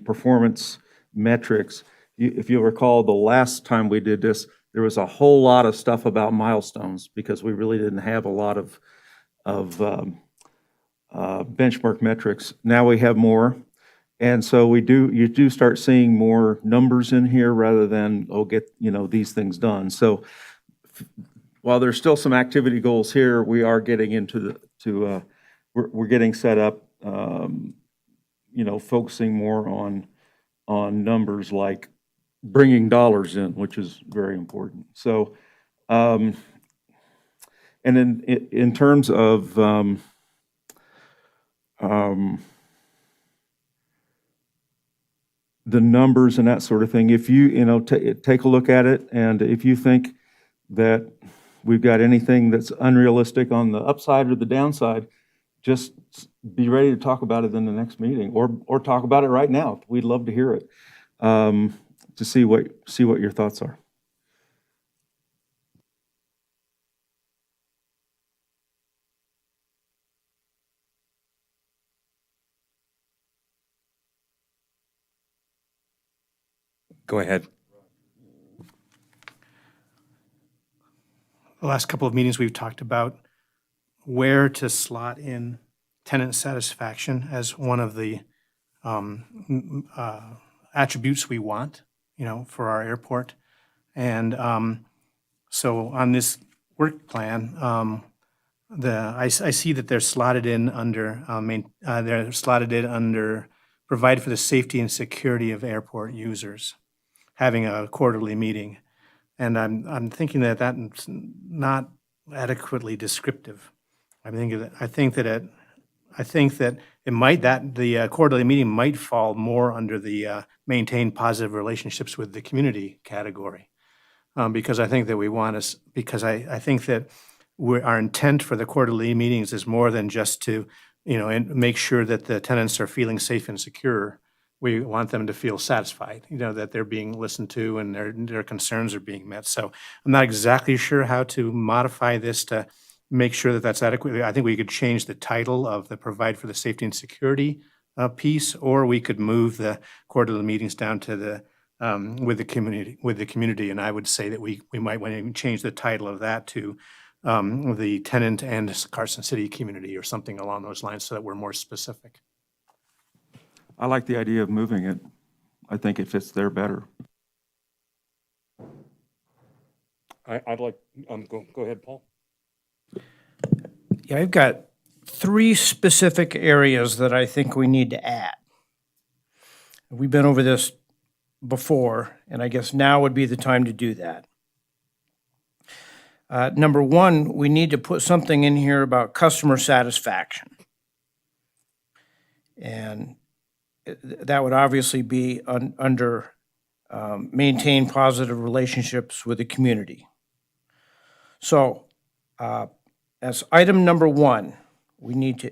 performance metrics, if you'll recall, the last time we did this, there was a whole lot of stuff about milestones because we really didn't have a lot of benchmark metrics. Now we have more. And so you do start seeing more numbers in here rather than, get, these things done. So while there's still some activity goals here, we are getting into we're getting set up, focusing more on numbers like bringing dollars in, which is very important. So, and then in terms of the numbers and that sort of thing, if you take a look at it, and if you think that we've got anything that's unrealistic on the upside or the downside, just be ready to talk about it in the next meeting, or talk about it right now. We'd love to hear it, to see what your thoughts are. Go ahead. The last couple of meetings, we've talked about where to slot in tenant satisfaction as one of the attributes we want, for our airport. And so on this work plan, I see that they're slotted in under provide for the safety and security of airport users, having a quarterly meeting. And I'm thinking that that's not adequately descriptive. I think that the quarterly meeting might fall more under the maintain positive relationships with the community category, because I think that I think that our intent for the quarterly meetings is more than just to and make sure that the tenants are feeling safe and secure. We want them to feel satisfied, that they're being listened to and their concerns are being met. So I'm not exactly sure how to modify this to make sure that that's adequate. I think we could change the title of the provide for the safety and security piece, or we could move the quarterly meetings down to the with the community. And I would say that we might want to change the title of that to the tenant and Carson City community or something along those lines, so that we're more specific. I like the idea of moving it. I think it fits there better. I'd like, go ahead, Paul. Yeah, I've got 3 specific areas that I think we need to add. We've been over this before, and I guess now would be the time to do that. Number 1, we need to put something in here about customer satisfaction. And that would obviously be under maintain positive relationships with the community. So, as item number 1, we need to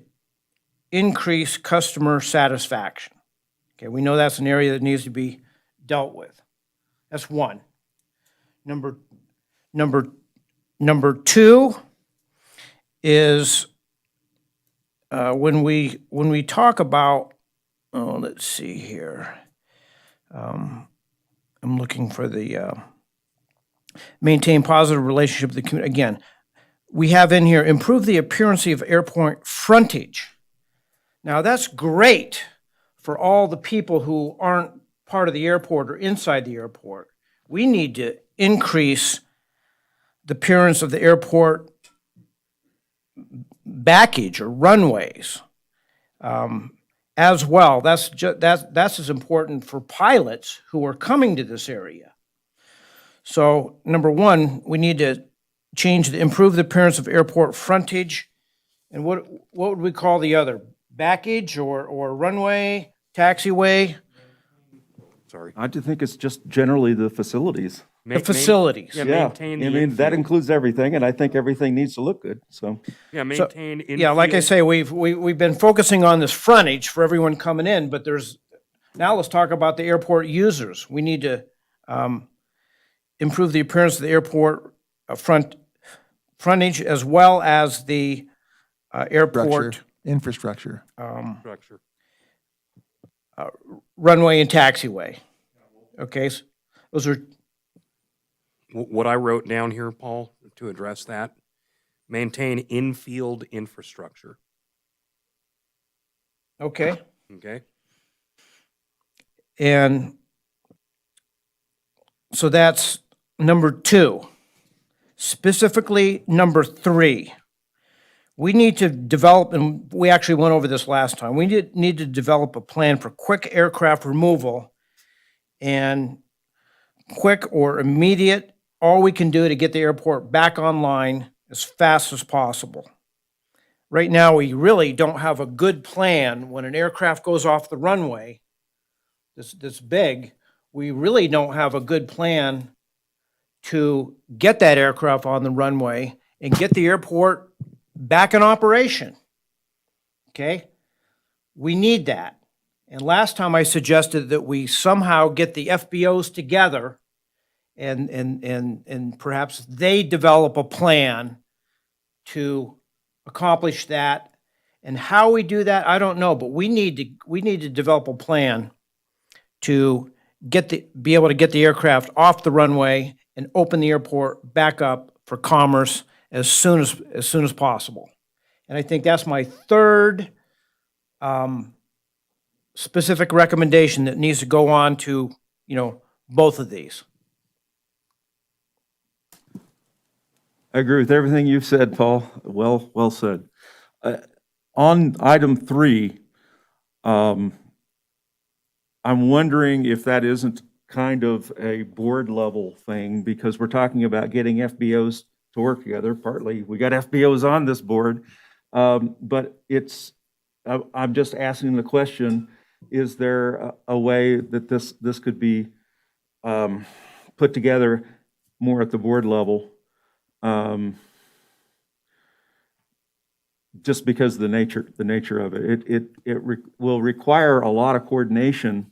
increase customer satisfaction. Okay, we know that's an area that needs to be dealt with. That's 1. Number 2 is when we talk about, oh, let's see here. I'm looking for the maintain positive relationship with the community. Again, we have in here, improve the appearance of airport frontage. Now, that's great for all the people who aren't part of the airport or inside the airport. We need to increase the appearance of the airport backage or runways as well. That's as important for pilots who are coming to this area. So, number 1, we need to improve the appearance of airport frontage. And what would we call the other? Backage or runway, taxiway? Sorry. I do think it's just generally the facilities. The facilities. Yeah, Yeah, maintain I the mean, that infield. includes everything, and I think everything needs to look good, so. Yeah, maintain Yeah, like I infield. say, we've been focusing on this frontage for everyone coming in, but now let's talk about the airport users. We need to improve the appearance of the airport frontage as well as the airport Infrastructure. Structure. runway and taxiway. Okay, so those are, What I wrote down here, Paul, to address that, maintain infield infrastructure, okay. okay? And so that's number 2. Specifically, number 3, we need to develop, and we actually went over this last time, we need to develop a plan for quick aircraft removal and quick or immediate, all we can do to get the airport back online as fast as possible. Right now, we really don't have a good plan when an aircraft goes off the runway this big, we really don't have a good plan to get that aircraft on the runway and get the airport back in operation. Okay? We need that. And last time I suggested that we somehow get the FBOs together and perhaps they develop a plan to accomplish that. And how we do that, I don't know, but we need to develop a plan to be able to get the aircraft off the runway and open the airport back up for commerce as soon as possible. And I think that's my third specific recommendation that needs to go on to, both of these. I agree with everything you've said, Paul. Well said. On item 3, I'm wondering if that isn't kind of a board level thing, because we're talking about getting FBOs to work together. Partly, we got FBOs on this board, but I'm just asking the question, is there a way that this could be put together more at the board level? Just because of the nature of it. It will require a lot of coordination,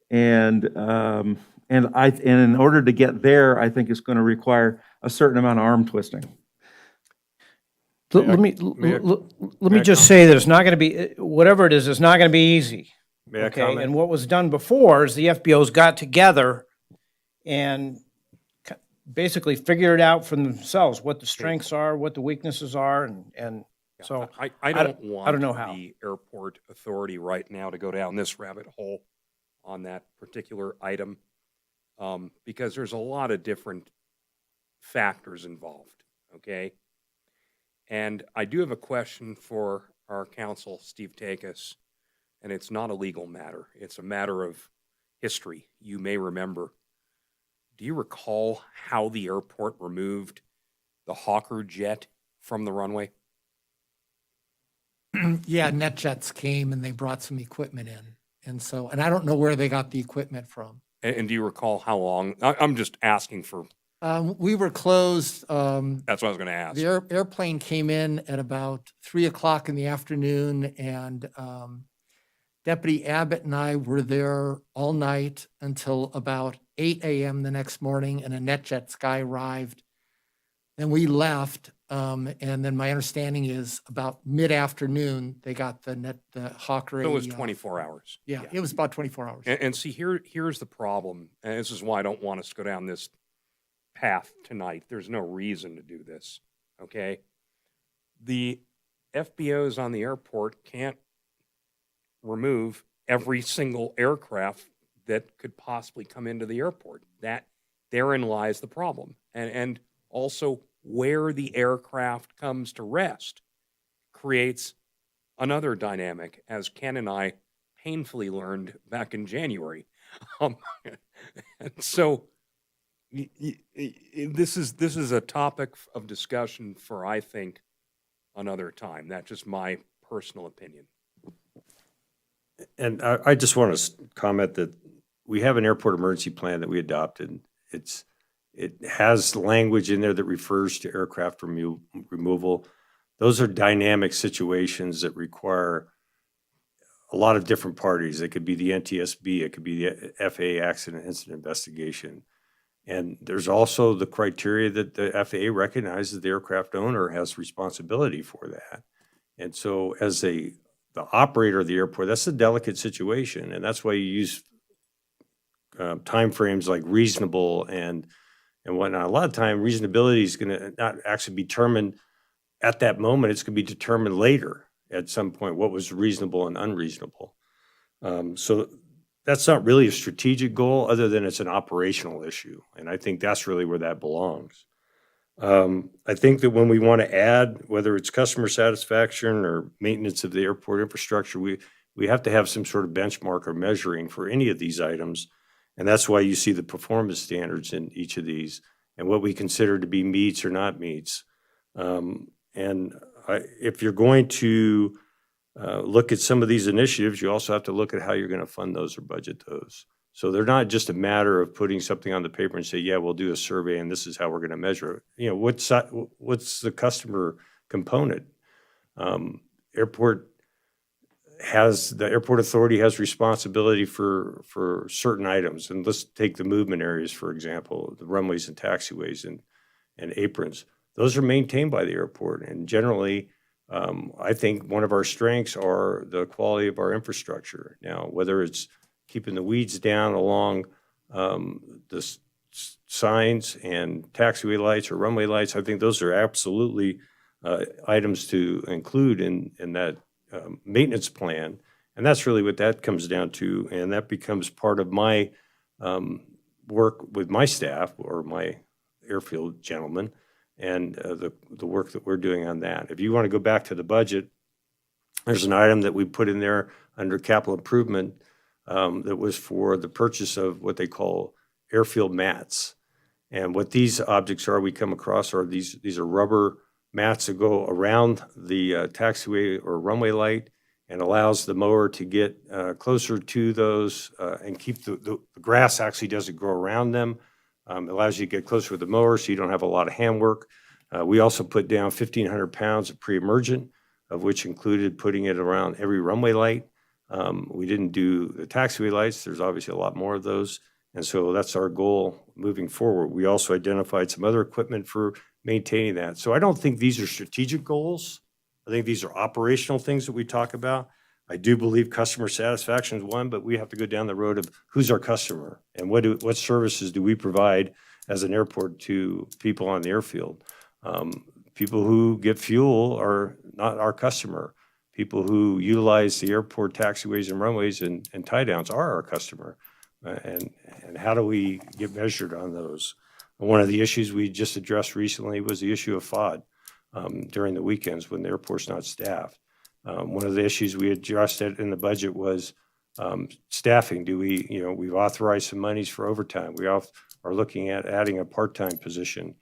and in order to get there, I think it's going to require a certain amount of arm twisting. Let me just say that it's not going to be, whatever it is, it's not going to be easy. May I Okay, comment? and what was done before is the FBOs got together and basically figured out for themselves what the strengths are, what the weaknesses are, and so. I don't want I don't know how. the airport authority right now to go down this rabbit hole on that particular item, because there's a lot of different factors involved, okay? And I do have a question for our counsel, Steve Takis, and it's not a legal matter. It's a matter of history. You may remember. Do you recall how the airport removed the Hawker jet from the runway? Yeah, NetJets came and they brought some equipment in. And I don't know where they got the equipment from. And do you recall how long? I'm just asking for We were closed. That's what I was going to ask. The airplane came in at about 3 o'clock in the afternoon, and Deputy Abbott and I were there all night until about 8 a.m. the next morning, and a NetJets guy arrived. Then we left, and then my understanding is about mid-afternoon, they got the Hawk Ray. So it was 24 hours. Yeah, it was about 24 hours. And see, here's the problem, and this is why I don't want us to go down this path tonight. There's no reason to do this, okay? The FBOs on the airport can't remove every single aircraft that could possibly come into the airport. Therein lies the problem. And also where the aircraft comes to rest creates another dynamic, as Ken and I painfully learned back in January. And so this is a topic of discussion for, I think, another time. That's just my personal opinion. And I just want to comment that we have an airport emergency plan that we adopted. It has language in there that refers to aircraft removal. Those are dynamic situations that require a lot of different parties. It could be the NTSB, it could be the FAA Accident Incident Investigation. And there's also the criteria that the FAA recognizes the aircraft owner has responsibility for that. And so as the operator of the airport, that's a delicate situation. And that's why you use timeframes like reasonable and whatnot. A lot of time, reasonability is going to not actually be determined at that moment. It's going to be determined later at some point what was reasonable and unreasonable. So that's not really a strategic goal other than it's an operational issue. And I think that's really where that belongs. I think that when we want to add, whether it's customer satisfaction or maintenance of the airport infrastructure, we have to have some sort of benchmark or measuring for any of these items. And that's why you see the performance standards in each of these and what we consider to be meets or not meets. If you're going to look at some of these initiatives, you also have to look at how you're going to fund those or budget those. So they're not just a matter of putting something on the paper and say, yeah, we'll do a survey and this is how we're going to measure it. You know, what's the customer component? The airport authority has responsibility for certain items. And let's take the movement areas, for example, the runways and taxiways and aprons. Those are maintained by the airport. And generally, I think one of our strengths are the quality of our infrastructure. Now, whether it's keeping the weeds down along the signs and taxiway lights or runway lights, I think those are absolutely items to include in that maintenance plan. And that's really what that comes down to. And that becomes part of my work with my staff or my airfield gentlemen and the work that we're doing on that. If you want to go back to the budget, there's an item that we put in there under capital improvement that was for the purchase of what they call airfield mats. And what these objects are we come across are these are rubber mats that go around the taxiway or runway light and allows the mower to get closer to those and keep the grass actually doesn't grow around them. It allows you to get closer with the mower so you don't have a lot of handwork. We also put down 1,500 pounds of pre-emergent, of which included putting it around every runway light. We didn't do the taxiway lights. There's obviously a lot more of those. And so that's our goal moving forward. We also identified some other equipment for maintaining that. So I don't think these are strategic goals. I think these are operational things that we talk about. I do believe customer satisfaction is one, but we have to go down the road of who's our customer and what services do we provide as an airport to people on the airfield. People who get fuel are not our customer. People who utilize the airport taxiways and runways and tie downs are our customer. And how do we get measured on those? One of the issues we just addressed recently was the issue of FOD during the weekends when the airport's not staffed. One of the issues we addressed in the budget was staffing. We've authorized some monies for overtime. We are looking at adding a part-time position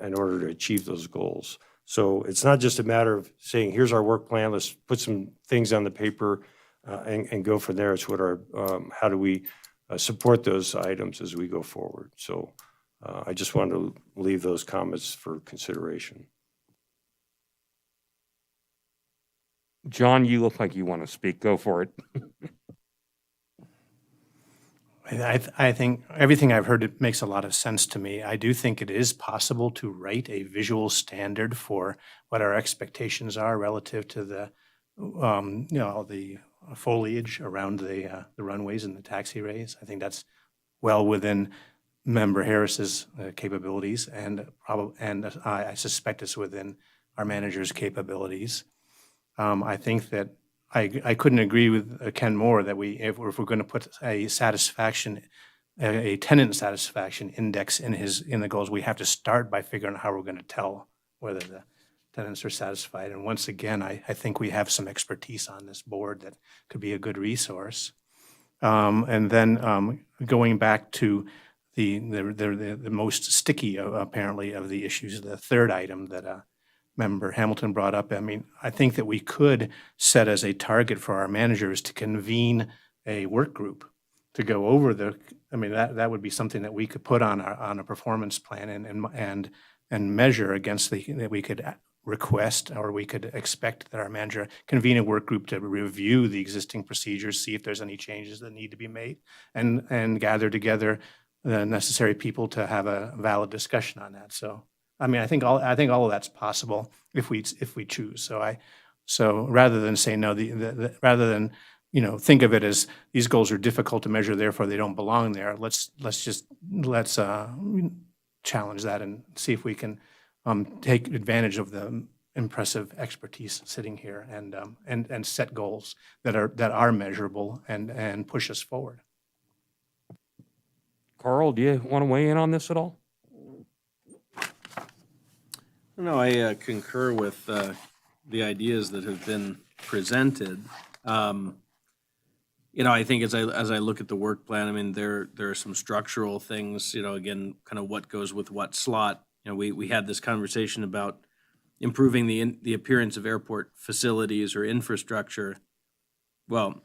in order to achieve those goals. So it's not just a matter of saying, here's our work plan, let's put some things on the paper and go from there. It's how do we support those items as we go forward. So I just wanted to leave those comments for consideration. John, you look like you want to speak. Go for it. I think everything I've heard, it makes a lot of sense to me. I do think it is possible to write a visual standard for what our expectations are relative to the, the foliage around the runways and the taxiways. I think that's well within Member Harris's capabilities, and I suspect it's within our manager's capabilities. I think that I couldn't agree with Ken more that if we're going to put a tenant satisfaction index in the goals, we have to start by figuring out how we're going to tell whether the tenants are satisfied. And once again, I think we have some expertise on this board that could be a good resource. And then going back to the most sticky, apparently, of the issues, the third item that Member Hamilton brought up. I mean, I think that we could set as a target for our managers to convene a work group to go over that would be something that we could put on a performance plan and measure against that we could request, or we could expect that our manager convene a work group to review the existing procedures, see if there's any changes that need to be made, and gather together the necessary people to have a valid discussion on that. So, I mean, I think all of that's possible if we choose. So rather than say no, rather than think of it as these goals are difficult to measure, therefore they don't belong there. Let's challenge that and see if we can take advantage of the impressive expertise sitting here and set goals that are measurable and push us forward. Carl, do you want to weigh in on this at all? No, I concur with the ideas that have been presented. I think as I look at the work plan, I mean, there are some structural things, again, kind of what goes with what slot. We had this conversation about improving the appearance of airport facilities or infrastructure. Well,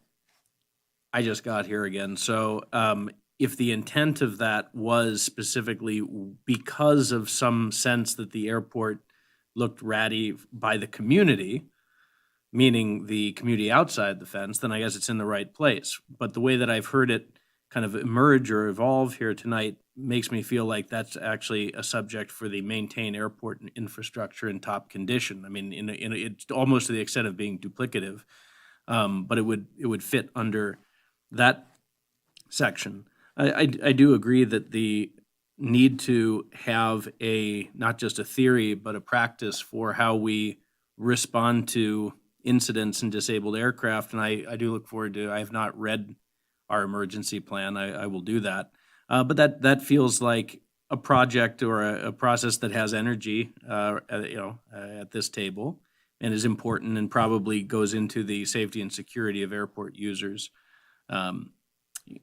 I just got here again. So if the intent of that was specifically because of some sense that the airport looked ratty by the community, meaning the community outside the fence, then I guess it's in the right place. But the way that I've heard it kind of emerge or evolve here tonight makes me feel like that's actually a subject for the maintain airport infrastructure in top condition. I mean, it's almost to the extent of being duplicative, but it would fit under that section. I do agree that the need to have not just a theory, but a practice for how we respond to incidents in disabled aircraft. And I do look forward to, I have not read our emergency plan. I will do that. But that feels like a project or a process that has energy, at this table, and is important and probably goes into the safety and security of airport users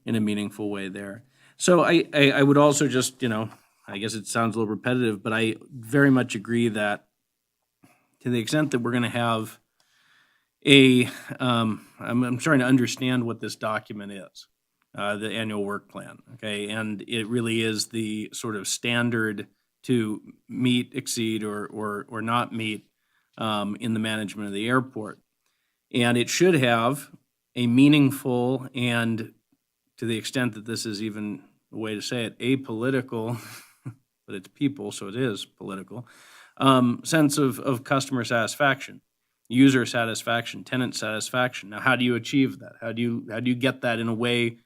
in a meaningful way there. So I would also just, I guess it sounds a little repetitive, but I very much agree that to the extent that we're going to have I'm trying to understand what this document is, the annual work plan, okay? And it really is the sort of standard to meet, exceed, or not meet in the management of the airport. And it should have a meaningful and, to the extent that this is even a way to say it, apolitical, but it's people, so it is political, sense of customer satisfaction, user satisfaction, tenant satisfaction. Now, how do you achieve that? How do you get that in a way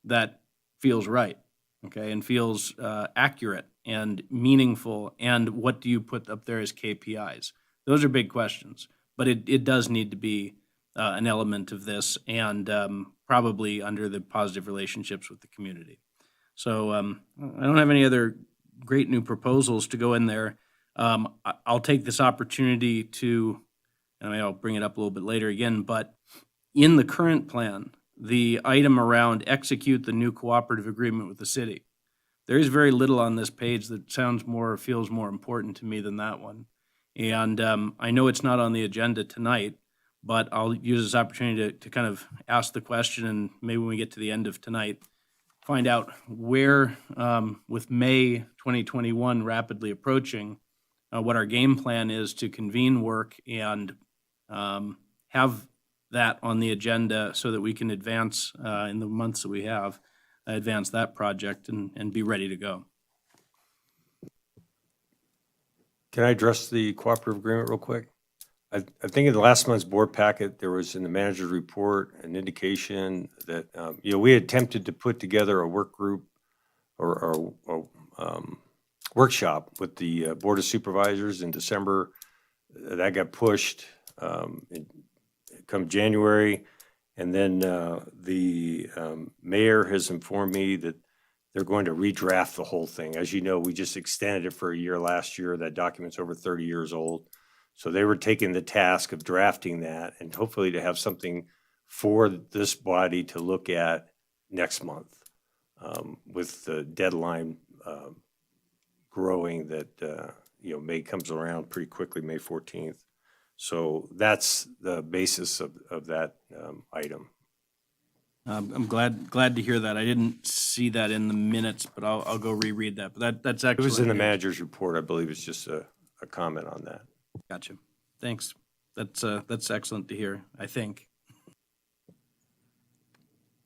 that feels right, okay, and feels accurate and meaningful? And what do you put up there as KPIs? Those are big questions, but it does need to be an element of this, and probably under the positive relationships with the community. So I don't have any other great new proposals to go in there. I'll take this opportunity to, and I'll bring it up a little bit later again, but in the current plan, the item around execute the new cooperative agreement with the city, there is very little on this page that feels more important to me than that one. And I know it's not on the agenda tonight, but I'll use this opportunity to kind of ask the question, and maybe when we get to the end of tonight, find out where, with May 2021 rapidly approaching, what our game plan is to convene work and have that on the agenda so that we can advance in the months that we have, advance that project and be ready to go. Can I address the cooperative agreement real quick? I think in the last month's board packet, there was in the manager's report an indication that, we had attempted to put together a work group or workshop with the Board of Supervisors in December. That got pushed come January. And then the mayor has informed me that they're going to redraft the whole thing. As you know, we just extended it for a year last year. That document's over 30 years old. So they were taking the task of drafting that and hopefully to have something for this body to look at next month, with the deadline growing that, May comes around pretty quickly, May 14th. So that's the basis of that item. I'm glad to hear that. I didn't see that in the minutes, but I'll go reread that. But that's It excellent. was in the manager's report. I believe it's just a comment on that. Gotcha. Thanks. That's excellent to hear, I think.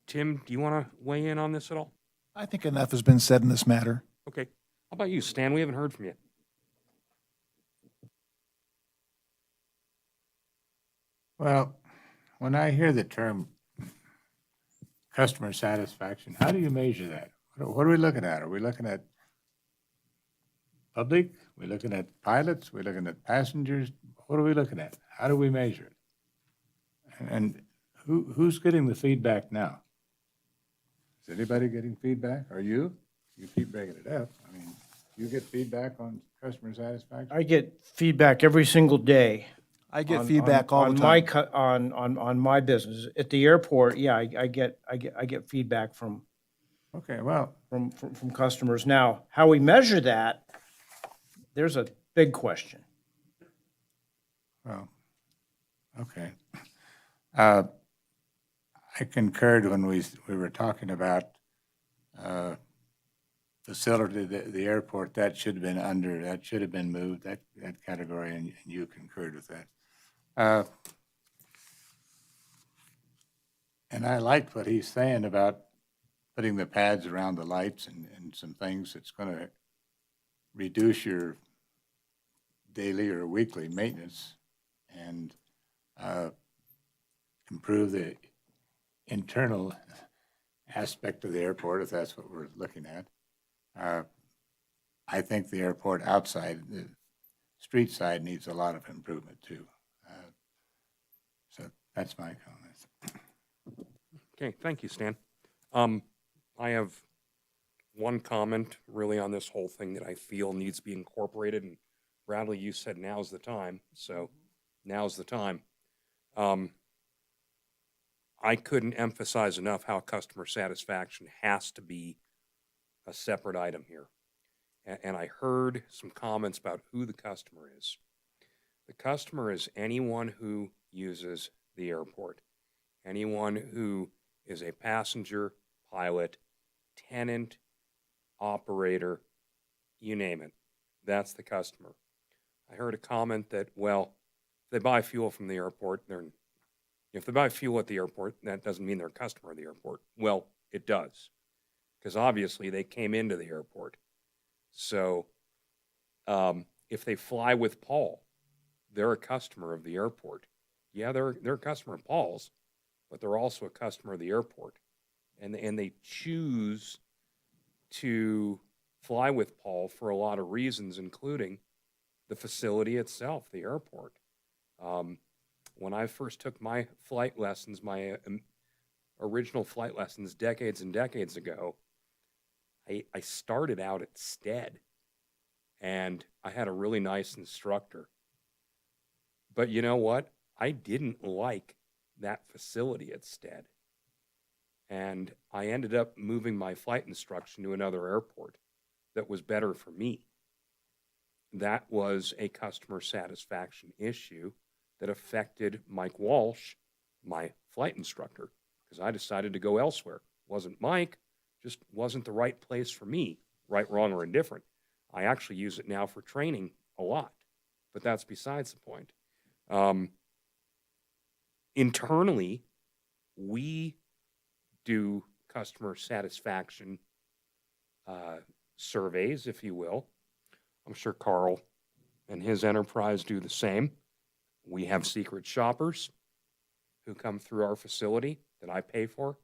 Tim, do you want to weigh in on this at all? I think enough has been said in this matter. Okay. How about you, Stan? We haven't heard from you. Well, when I hear the term customer satisfaction, how do you measure that? What are we looking at? Are we looking at public? We're looking at pilots? We're looking at passengers? What are we looking at? How do we measure it? And who's getting the feedback now? Is anybody getting feedback? Are you? You keep bringing it up. I mean, you get feedback on customer satisfaction? I get feedback every single day. I get on- feedback all on the my time. on my business. At the airport, yeah, I get feedback from Okay, well, from customers. Now, how we measure that, there's a big question. well, okay. I concurred when we were talking about facility, the airport, that should have been moved, that category, and you concurred with that. And I liked what he's saying about putting the pads around the lights and some things that's gonna reduce your daily or weekly maintenance and improve the internal aspect of the airport, if that's what we're looking at. I think the airport outside, the street side, needs a lot of improvement too. So that's my comments. Okay, thank you, Stan. I have one comment really on this whole thing that I feel needs to be incorporated, and Bradley, you said now's the time, so now's the time. I couldn't emphasize enough how customer satisfaction has to be a separate item here. And I heard some comments about who the customer is. The customer is anyone who uses the airport, anyone who is a passenger, pilot, tenant, operator, you name it. That's the customer. I heard a comment that, well, if they buy fuel from the airport, if they buy fuel at the airport, that doesn't mean they're a customer of the airport. Well, it does, because obviously they came into the airport. So if they fly with Paul, they're a customer of the airport. Yeah, they're a customer of Paul's, but they're also a customer of the airport. And they choose to fly with Paul for a lot of reasons, including the facility itself, the airport. When I first took my flight lessons, my original flight lessons decades and decades ago, I started out at Stead, and I had a really nice instructor. But you know what? I didn't like that facility at Stead. And I ended up moving my flight instruction to another airport that was better for me. That was a customer satisfaction issue that affected Mike Walsh, my flight instructor, because I decided to go elsewhere. It wasn't Mike, just wasn't the right place for me, right, wrong, or indifferent. I actually use it now for training a lot, but that's besides the point. Internally, we do customer satisfaction surveys, if you will. I'm sure Carl and his enterprise do the same. We have secret shoppers who come through our facility that I pay for,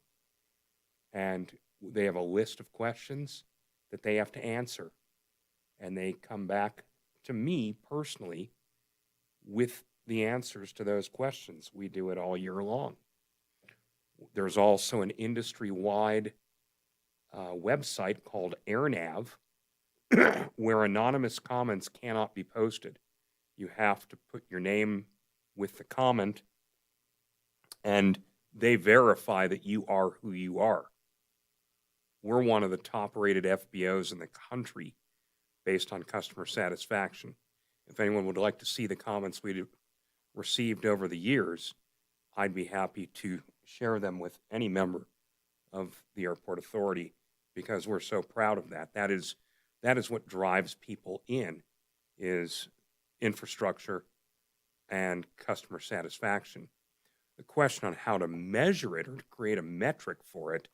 and they have a list of questions that they have to answer. And they come back to me personally with the answers to those questions. We do it all year long. There's also an industry-wide website called AirNav where anonymous comments cannot be posted. You have to put your name with the comment, and they verify that you are who you are. We're one of the top-rated FBOs in the country based on customer satisfaction. If anyone would like to see the comments we received over the years, I'd be happy to share them with any member of the airport authority because we're so proud of that. That is what drives people in, is infrastructure and customer satisfaction. The question on how to measure it or to create a metric for it,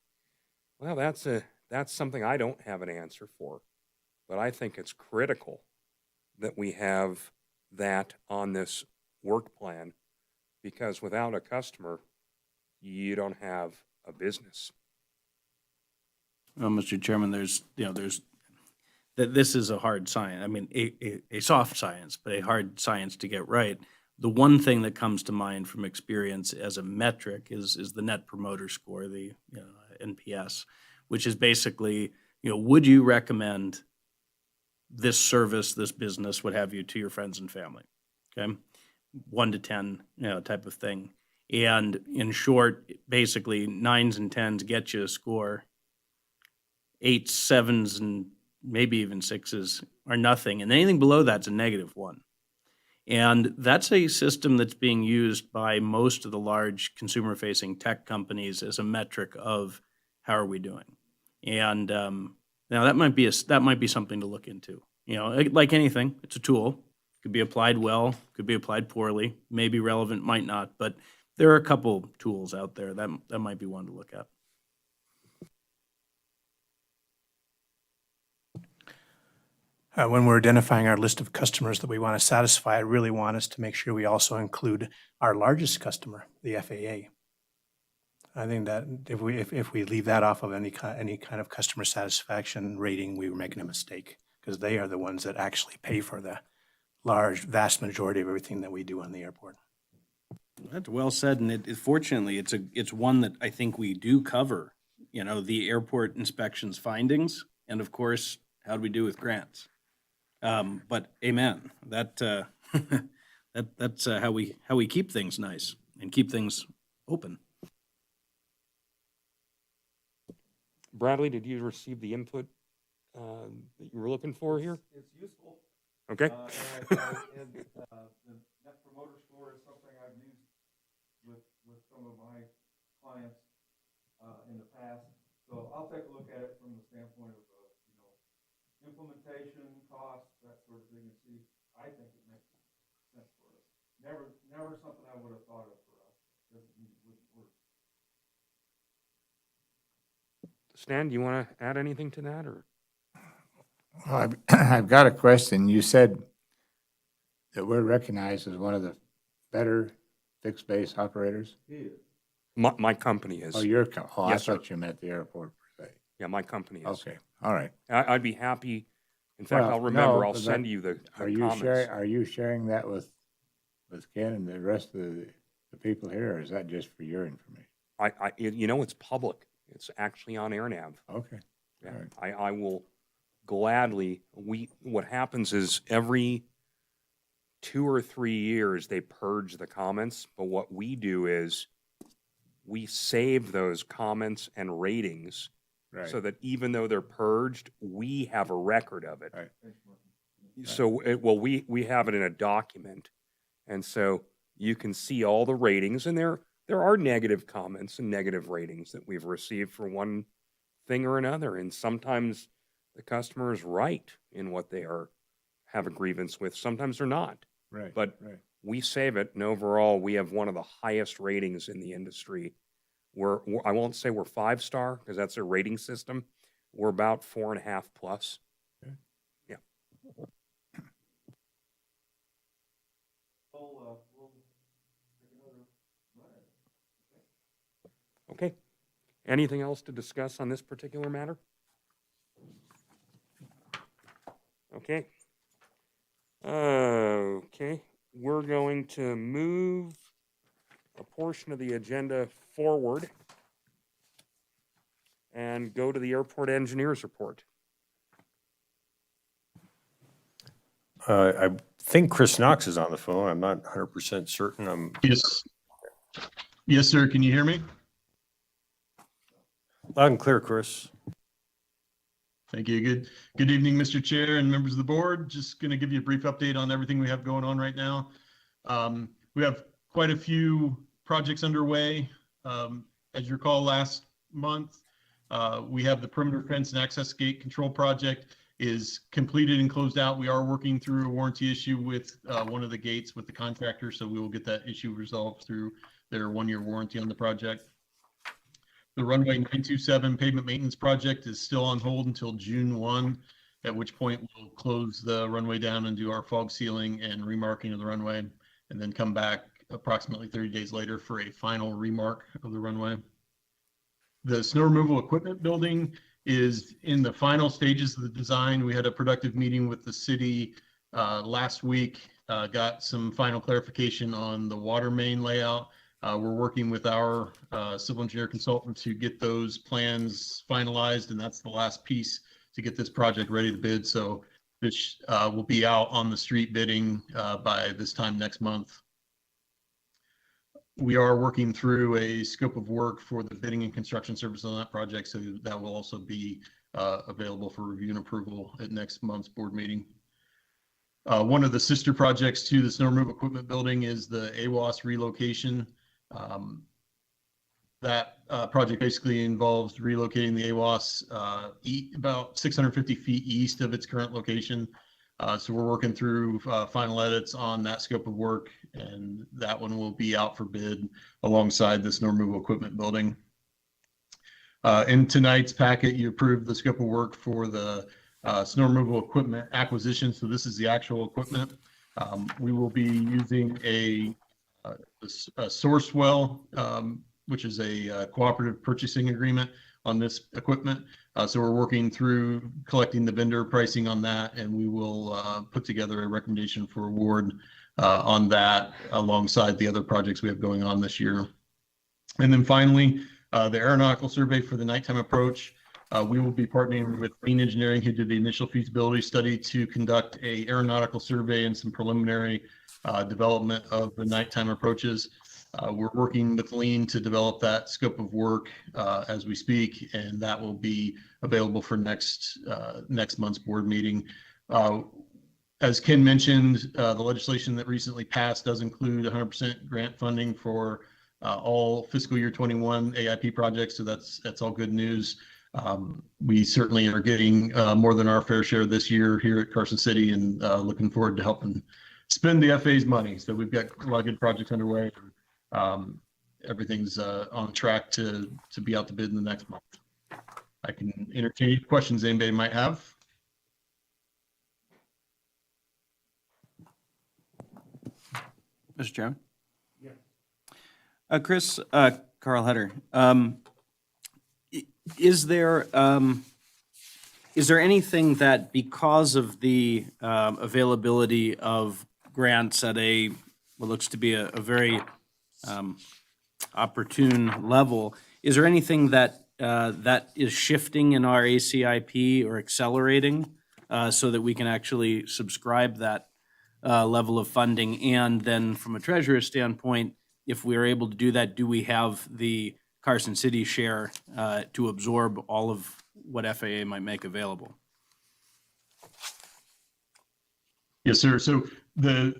well, that's something I don't have an answer for. But I think it's critical that we have that on this work plan, because without a customer, you don't have a business. Well, Mr. Chairman, this is a hard science. I mean, a soft science, but a hard science to get right. The one thing that comes to mind from experience as a metric is the Net Promoter Score, the NPS, which is basically, would you recommend this service, this business, what have you, to your friends and family? Okay, 1 to 10, type of thing. And in short, basically 9s and 10s get you a score. 8s, 7s, and maybe even 6s are nothing, and anything below that's a -1. And that's a system that's being used by most of the large consumer-facing tech companies as a metric of how are we doing. And now that might be something to look into. Like anything, it's a tool. Could be applied well, could be applied poorly, may be relevant, might not. But there are a couple tools out there that might be one to look at. When we're identifying our list of customers that we want to satisfy, I really want us to make sure we also include our largest customer, the FAA. I think that if we leave that off of any kind of customer satisfaction rating, we were making a mistake, because they are the ones that actually pay for the vast majority of everything that we do on the airport. That's well said, and fortunately, it's one that I think we do cover. The airport inspections findings, and of course, how do we do with grants? But amen. That's how we keep things nice and keep things open. Bradley, did you receive the input that you were looking for here? It's useful. Okay. And the Net Promoter Score is something I've used with some of my clients in the past. So I'll take a look at it from the standpoint of implementation, costs, that sort of thing, and see. I think it makes sense for us. Never something I would have thought of for us. Doesn't mean it wouldn't work. Stan, do you want to add anything to that, or? Well, I've got a question. You said that we're recognized as one of the better fixed base operators? My company is. Oh, I Yes, sir. thought you meant the airport per se. Yeah, my company is. Okay, all right. I'd be happy. In fact, Well, I'll remember. no, I'll but send you the Are you comments. sharing that with Ken and the rest of the people here, or is that just for your information? It's public. It's actually on AirNav. Okay. Yeah, All right. I will gladly. What happens is every 2 or 3 years they purge the comments, but what we do is we save those comments and ratings Right. so that even though they're purged, we have a record of it. Right. So, we have it in a document, and so you can see all the ratings, and there are negative comments and negative ratings that we've received for one thing or another. And sometimes the customer is right in what they have a grievance with. Sometimes they're not. Right. But right. we save it, and overall, we have one of the highest ratings in the industry. I won't say we're 5-star because that's a rating system. We're about 4.5 plus. Okay. Yeah. Okay. Anything else to discuss on this particular matter? Okay. Okay. We're going to move a portion of the agenda forward and go to the airport engineers report. I think Chris Knox is on the phone. I'm not 100% certain. Yes. Yes, sir. Can you hear me? Loud and clear, Chris. Thank you. Good evening, Mr. Chair and members of the board. Just going to give you a brief update on everything we have going on right now. We have quite a few projects underway. As you recall, last month, we have the perimeter fence and access gate control project is completed and closed out. We are working through a warranty issue with one of the gates with the contractor, so we will get that issue resolved through their 1-year warranty on the project. The runway 927 pavement maintenance project is still on hold until June 1, at which point we'll close the runway down and do our fog sealing and remarking of the runway, and then come back approximately 30 days later for a final remark of the runway. The snow removal equipment building is in the final stages of the design. We had a productive meeting with the city last week, got some final clarification on the water main layout. We're working with our civil engineer consultant to get those plans finalized, and that's the last piece to get this project ready to bid. So this will be out on the street bidding by this time next month. We are working through a scope of work for the bidding and construction service on that project, so that will also be available for review and approval at next month's board meeting. One of the sister projects to the snow removal equipment building is the AWAS relocation. That project basically involves relocating the AWAS about 650 feet east of its current location. So we're working through final edits on that scope of work, and that one will be out for bid alongside the snow removal equipment building. In tonight's packet, you approved the scope of work for the snow removal equipment acquisition. So this is the actual equipment. We will be using a Sourcewell, which is a cooperative purchasing agreement on this equipment. So we're working through collecting the vendor pricing on that, and we will put together a recommendation for award on that alongside the other projects we have going on this year. And then finally, the aeronautical survey for the nighttime approach. We will be partnering with Green Engineering, who did the initial feasibility study, to conduct a aeronautical survey and some preliminary development of the nighttime approaches. We're working with Lean to develop that scope of work as we speak, and that will be available for next month's board meeting. As Ken mentioned, the legislation that recently passed does include 100% grant funding for all fiscal year 21 AIP projects, so that's all good news. We certainly are getting more than our fair share this year here at Carson City, and looking forward to helping spend the FA's money. So we've got a lot of good projects underway. Everything's on track to be out to bid in the next month. I can entertain any questions anybody might have. Mr. Chairman? Chris, Carl Hutter. Is there anything that, because of the availability of grants at what looks to be a very opportune level, is there anything that that is shifting in our ACIP or accelerating so that we can actually subscribe that level of funding? And then from a treasurer's standpoint, if we are able to do that, do we have the Carson City share to absorb all of what FAA might make available? Yes, sir. So the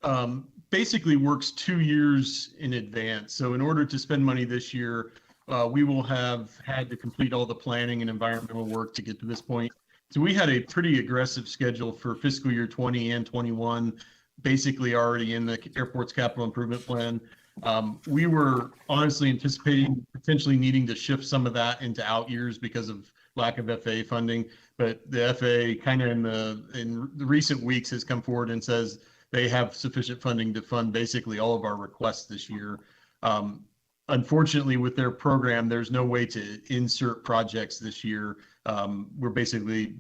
FAA basically works 2 years in advance. So in order to spend money this year, we will have had to complete all the planning and environmental work to get to this point. So we had a pretty aggressive schedule for fiscal year 20 and 21, basically already in the airport's capital improvement plan. We were honestly anticipating potentially needing to shift some of that into out years because of lack of FAA funding. But the FAA kind of in the recent weeks has come forward and says they have sufficient funding to fund basically all of our requests this year. Unfortunately, with their program, there's no way to insert projects this year. We've basically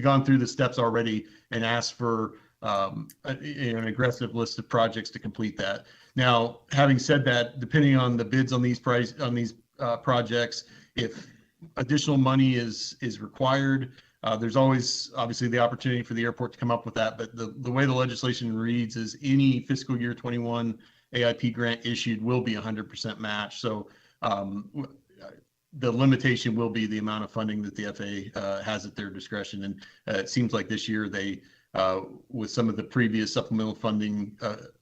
gone through the steps already and asked for an aggressive list of projects to complete that. Now, having said that, depending on the bids on these projects, if additional money is required, there's always obviously the opportunity for the airport to come up with that. But the way the legislation reads is any fiscal year 21 AIP grant issued will be 100% match. So the limitation will be the amount of funding that the FAA has at their discretion. And it seems like this year they, with some of the previous supplemental funding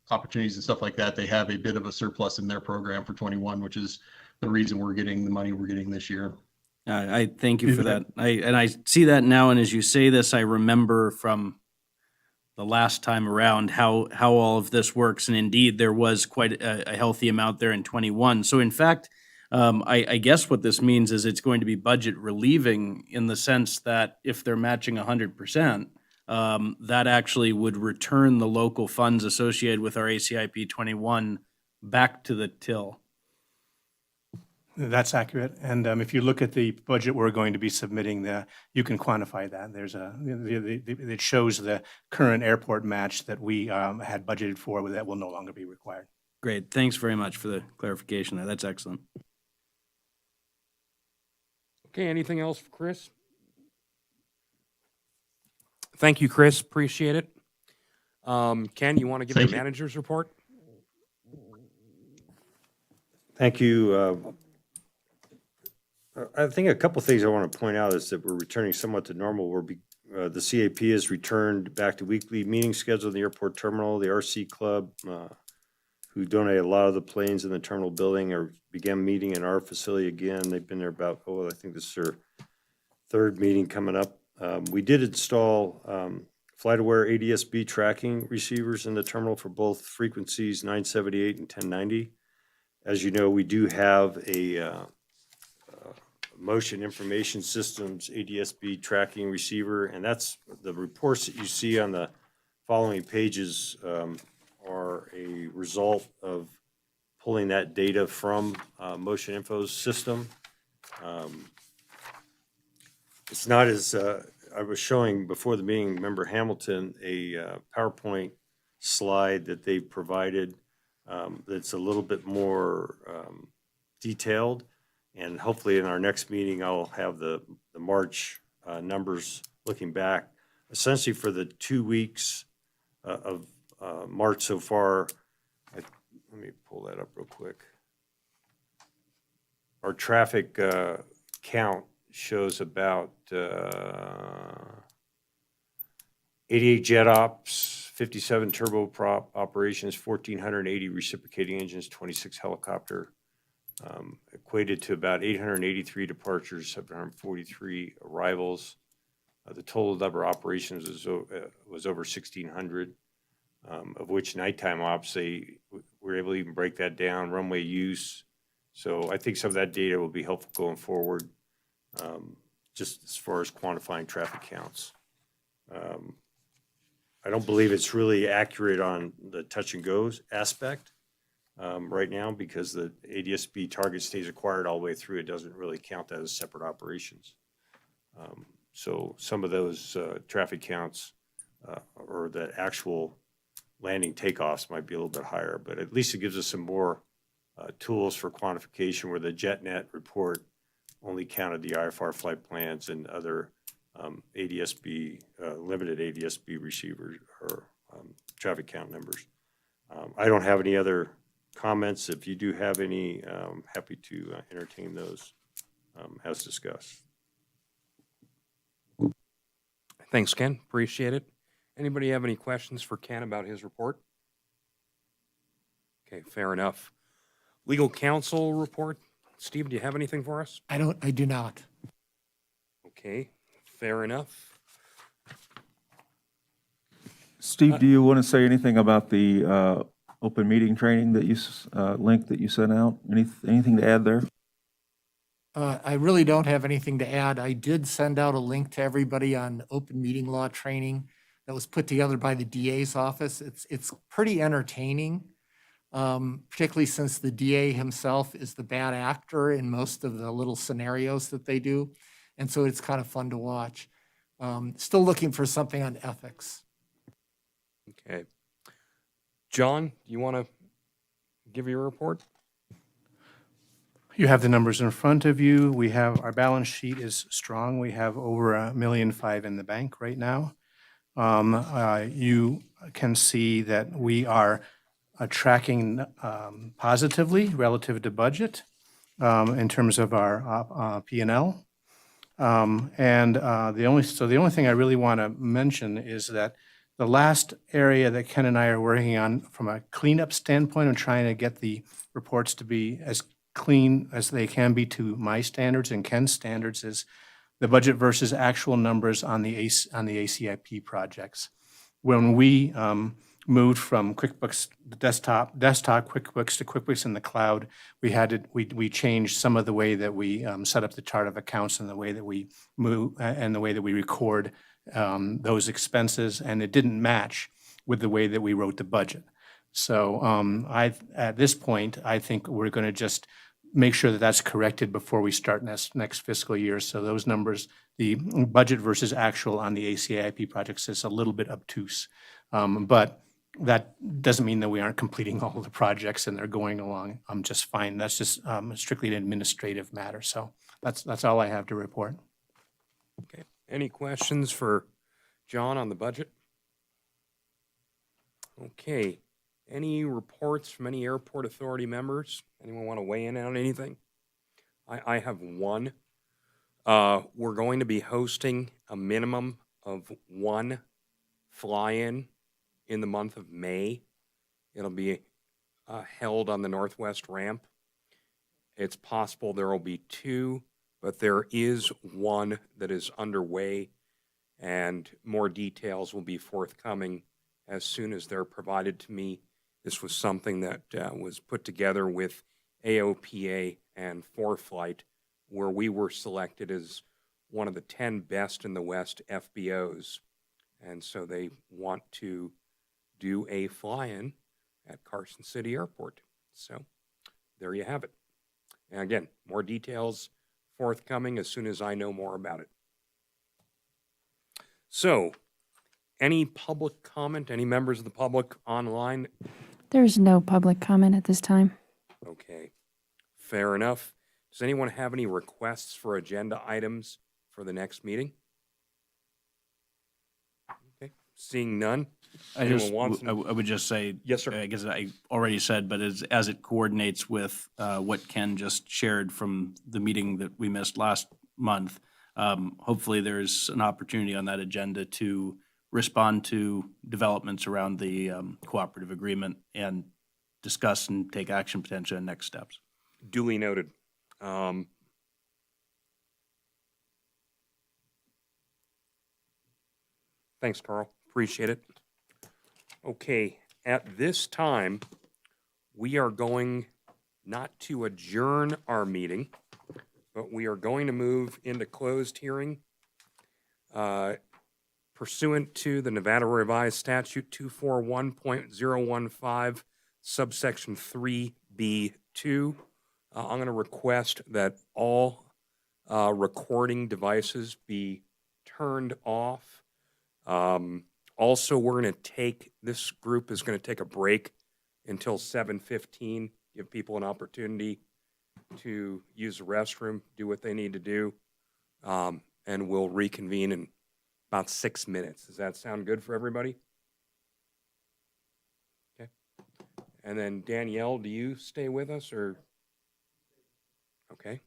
opportunities and stuff like that, they have a bit of a surplus in their program for 21, which is the reason we're getting the money we're getting this year. I thank you for that. I see that now, and as you say this, I remember from the last time around how all of this works, and indeed there was quite a healthy amount there in 21. So in fact, I guess what this means is it's going to be budget relieving in the sense that if they're matching 100%, that actually would return the local funds associated with our ACIP 21 back to the till. That's accurate. And if you look at the budget we're going to be submitting, you can quantify that. It shows the current airport match that we had budgeted for that will no longer be required. Great. Thanks very much for the clarification there. That's excellent. Okay, anything else for Chris? Thank you, Chris. Appreciate it. Ken, you want to give the manager's report? Thank you. I think a couple of things I want to point out is that we're returning somewhat to normal. The CAP has returned back to weekly meeting schedule in the airport terminal. The RC Club, who donated a lot of the planes in the terminal building, began meeting in our facility again. They've been there about, I think this is their third meeting coming up. We did install FlightAware ADS-B tracking receivers in the terminal for both frequencies 978 and 1090. As you know, we do have a Motion Information Systems ADS-B tracking receiver, and that's the reports that you see on the following pages are a result of pulling that data from Motion Info's system. It's not as I was showing before the meeting, Member Hamilton, a PowerPoint slide that they provided that's a little bit more detailed. And hopefully in our next meeting, I'll have the March numbers looking back. Essentially for the 2 weeks of March so far, let me pull that up real quick. Our traffic count shows about 88 jet ops, 57 turboprop operations, 1,480 reciprocating engines, 26 helicopter. Equated to about 883 departures, 743 arrivals. The total number of operations was over 1,600, of which nighttime ops, they were able to even break that down, runway use. So I think some of that data will be helpful going forward, just as far as quantifying traffic counts. I don't believe it's really accurate on the touch and goes aspect. Right now, because the ADS-B target stays acquired all the way through, it doesn't really count that as separate operations. So some of those traffic counts or the actual landing takeoffs might be a little bit higher, but at least it gives us some more tools for quantification where the JetNet report only counted the IFR flight plans and other ADS-B, limited ADS-B receivers or traffic count numbers. I don't have any other comments. If you do have any, happy to entertain those as discussed. Thanks, Ken. Appreciate it. Anybody have any questions for Ken about his report? Okay, fair enough. Legal counsel report. Steve, do you have anything for us? I do not. Okay, fair enough. Steve, do you want to say anything about the open meeting training that you, link that you sent out? Anything to add there? I really don't have anything to add. I did send out a link to everybody on open meeting law training that was put together by the DA's office. It's pretty entertaining, particularly since the DA himself is the bad actor in most of the little scenarios that they do. And so it's kind of fun to watch. Still looking for something on ethics. Okay. John, you want to give your report? You have the numbers in front of you. We have, our balance sheet is strong. We have over $1.5 million in the bank right now. You can see that we are tracking positively relative to budget in terms of our P&L. The only thing I really want to mention is that the last area that Ken and I are working on from a cleanup standpoint of trying to get the reports to be as clean as they can be to my standards and Ken's standards is the budget versus actual numbers on the ACIP projects. When we moved from QuickBooks desktop QuickBooks to QuickBooks in the cloud, we changed some of the way that we set up the chart of accounts and the way that we move and the way that we record those expenses, and it didn't match with the way that we wrote the budget. So at this point, I think we're going to just make sure that that's corrected before we start next fiscal year. So those numbers, the budget versus actual on the ACIP projects is a little bit obtuse. But that doesn't mean that we aren't completing all of the projects and they're going along just fine. That's just strictly an administrative matter. So that's all I have to report. Okay. Any questions for John on the budget? Okay. Any reports from any airport authority members? Anyone want to weigh in on anything? I have one. We're going to be hosting a minimum of one fly-in in the month of May. It'll be held on the Northwest Ramp. It's possible there will be two, but there is one that is underway, and more details will be forthcoming as soon as they're provided to me. This was something that was put together with AOPA and 4Flight, where we were selected as one of the 10 best in the West FBOs. And so they want to do a fly-in at Carson City Airport. So there you have it. And again, more details forthcoming as soon as I know more about it. So, any public comment, any members of the public online? There's no public comment at this time. Okay, fair enough. Does anyone have any requests for agenda items for the next meeting? Okay, seeing none. I would just say, Yes, sir. I guess I already said, but as it coordinates with what Ken just shared from the meeting that we missed last month, hopefully there's an opportunity on that agenda to respond to developments around the cooperative agreement and discuss and take action potentially on next steps. Duly noted. Thanks, Carl. Appreciate it. Okay, at this time, we are going not to adjourn our meeting, but we are going to move into closed hearing pursuant to the Nevada Revised Statute 241.015, subsection 3B2. I'm going to request that all recording devices be turned off. Also, we're going to this group is going to take a break until 7:15, give people an opportunity to use the restroom, do what they need to do, and we'll reconvene in about 6 minutes. Does that sound good for everybody? Okay. And then Danielle, do you stay with us or? Okay.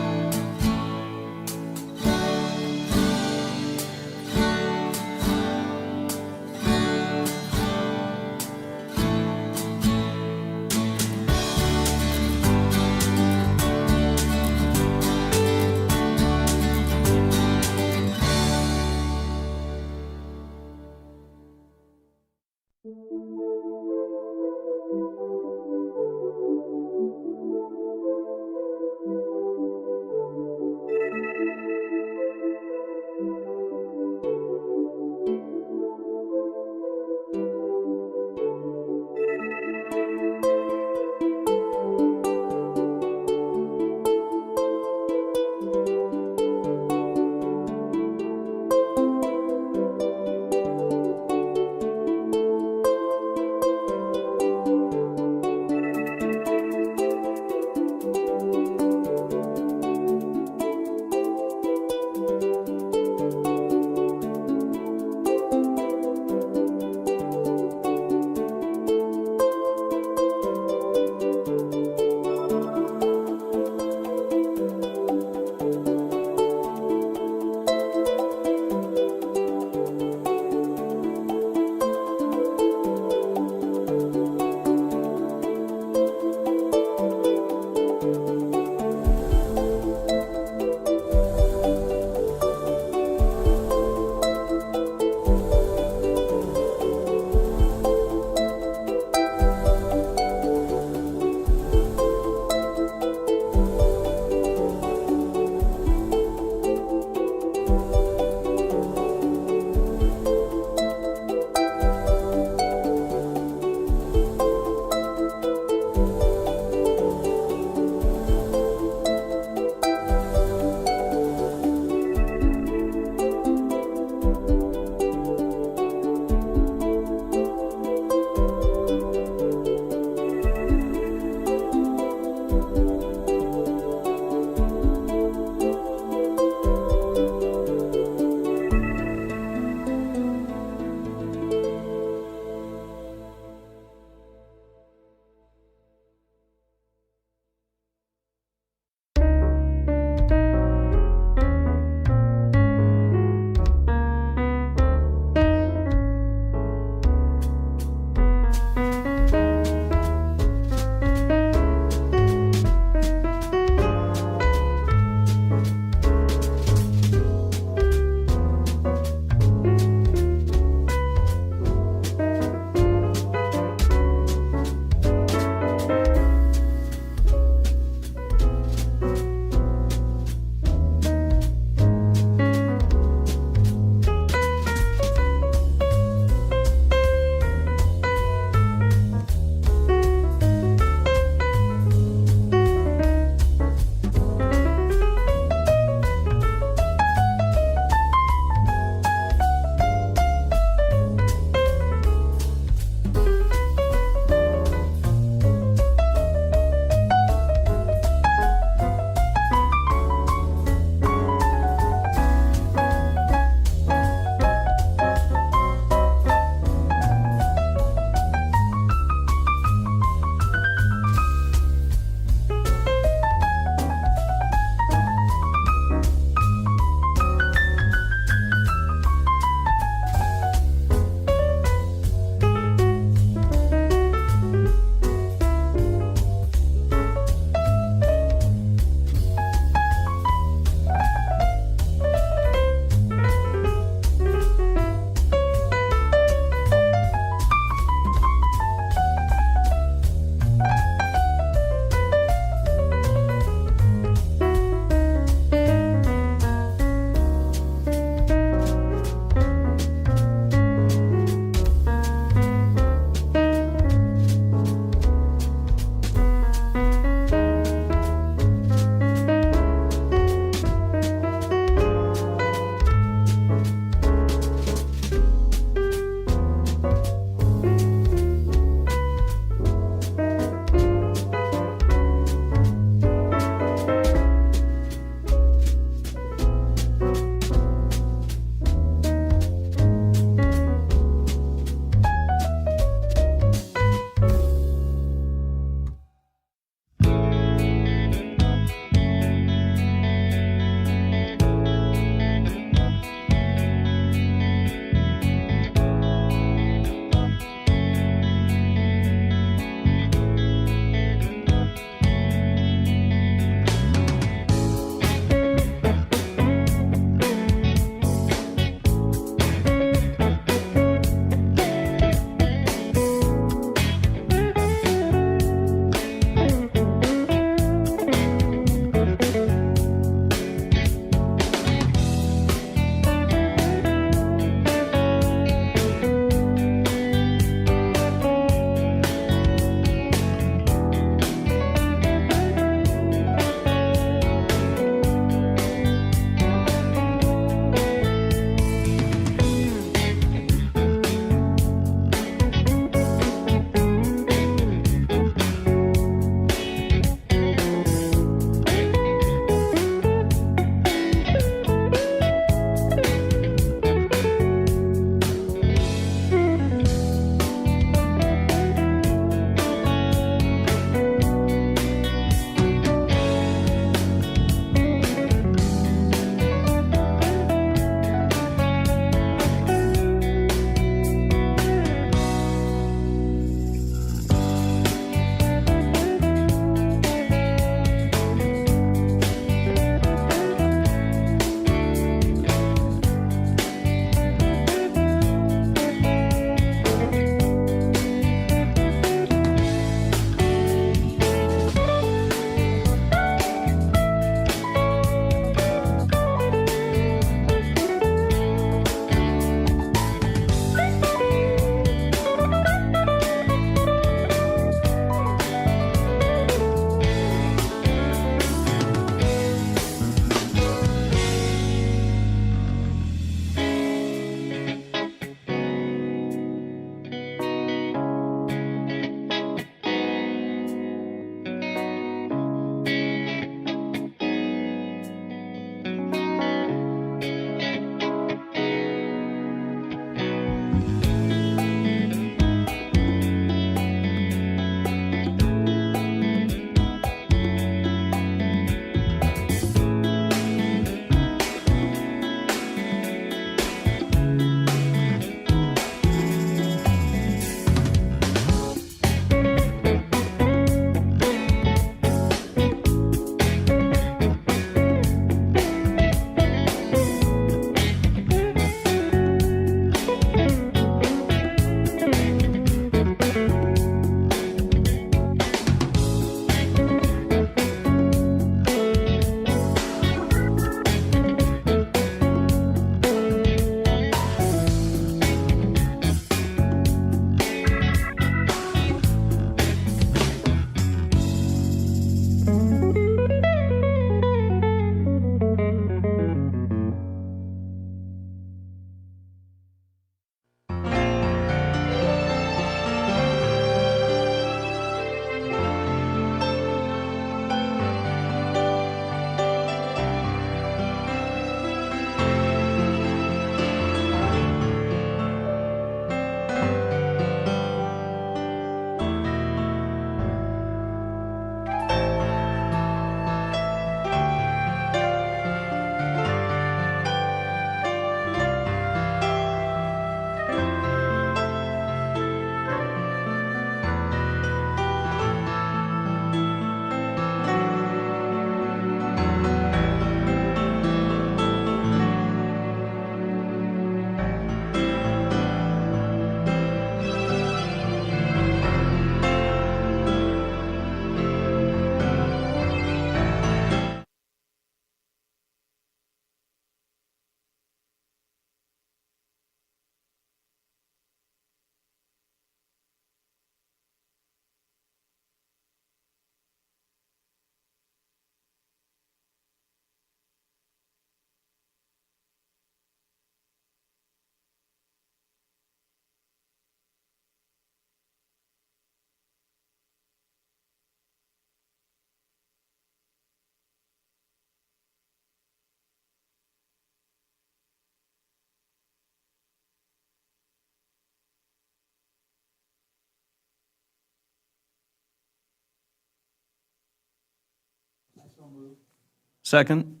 Second?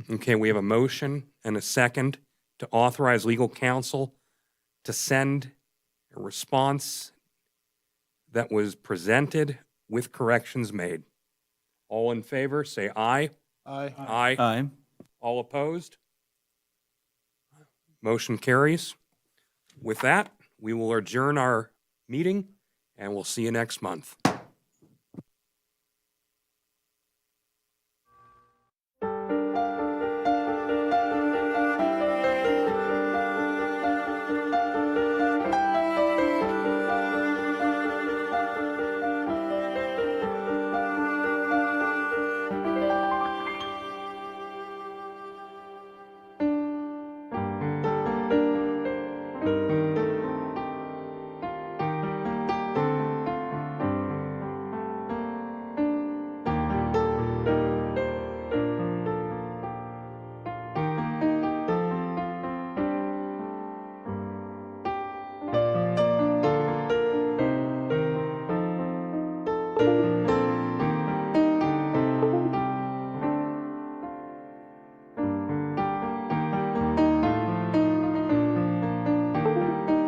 Okay, we have a motion and a second to authorize legal counsel to send a response that was presented with corrections made. All in favor, say aye. Aye. Aye. Aye. All opposed? Motion carries. With that, we will adjourn our meeting, and we'll see you next month.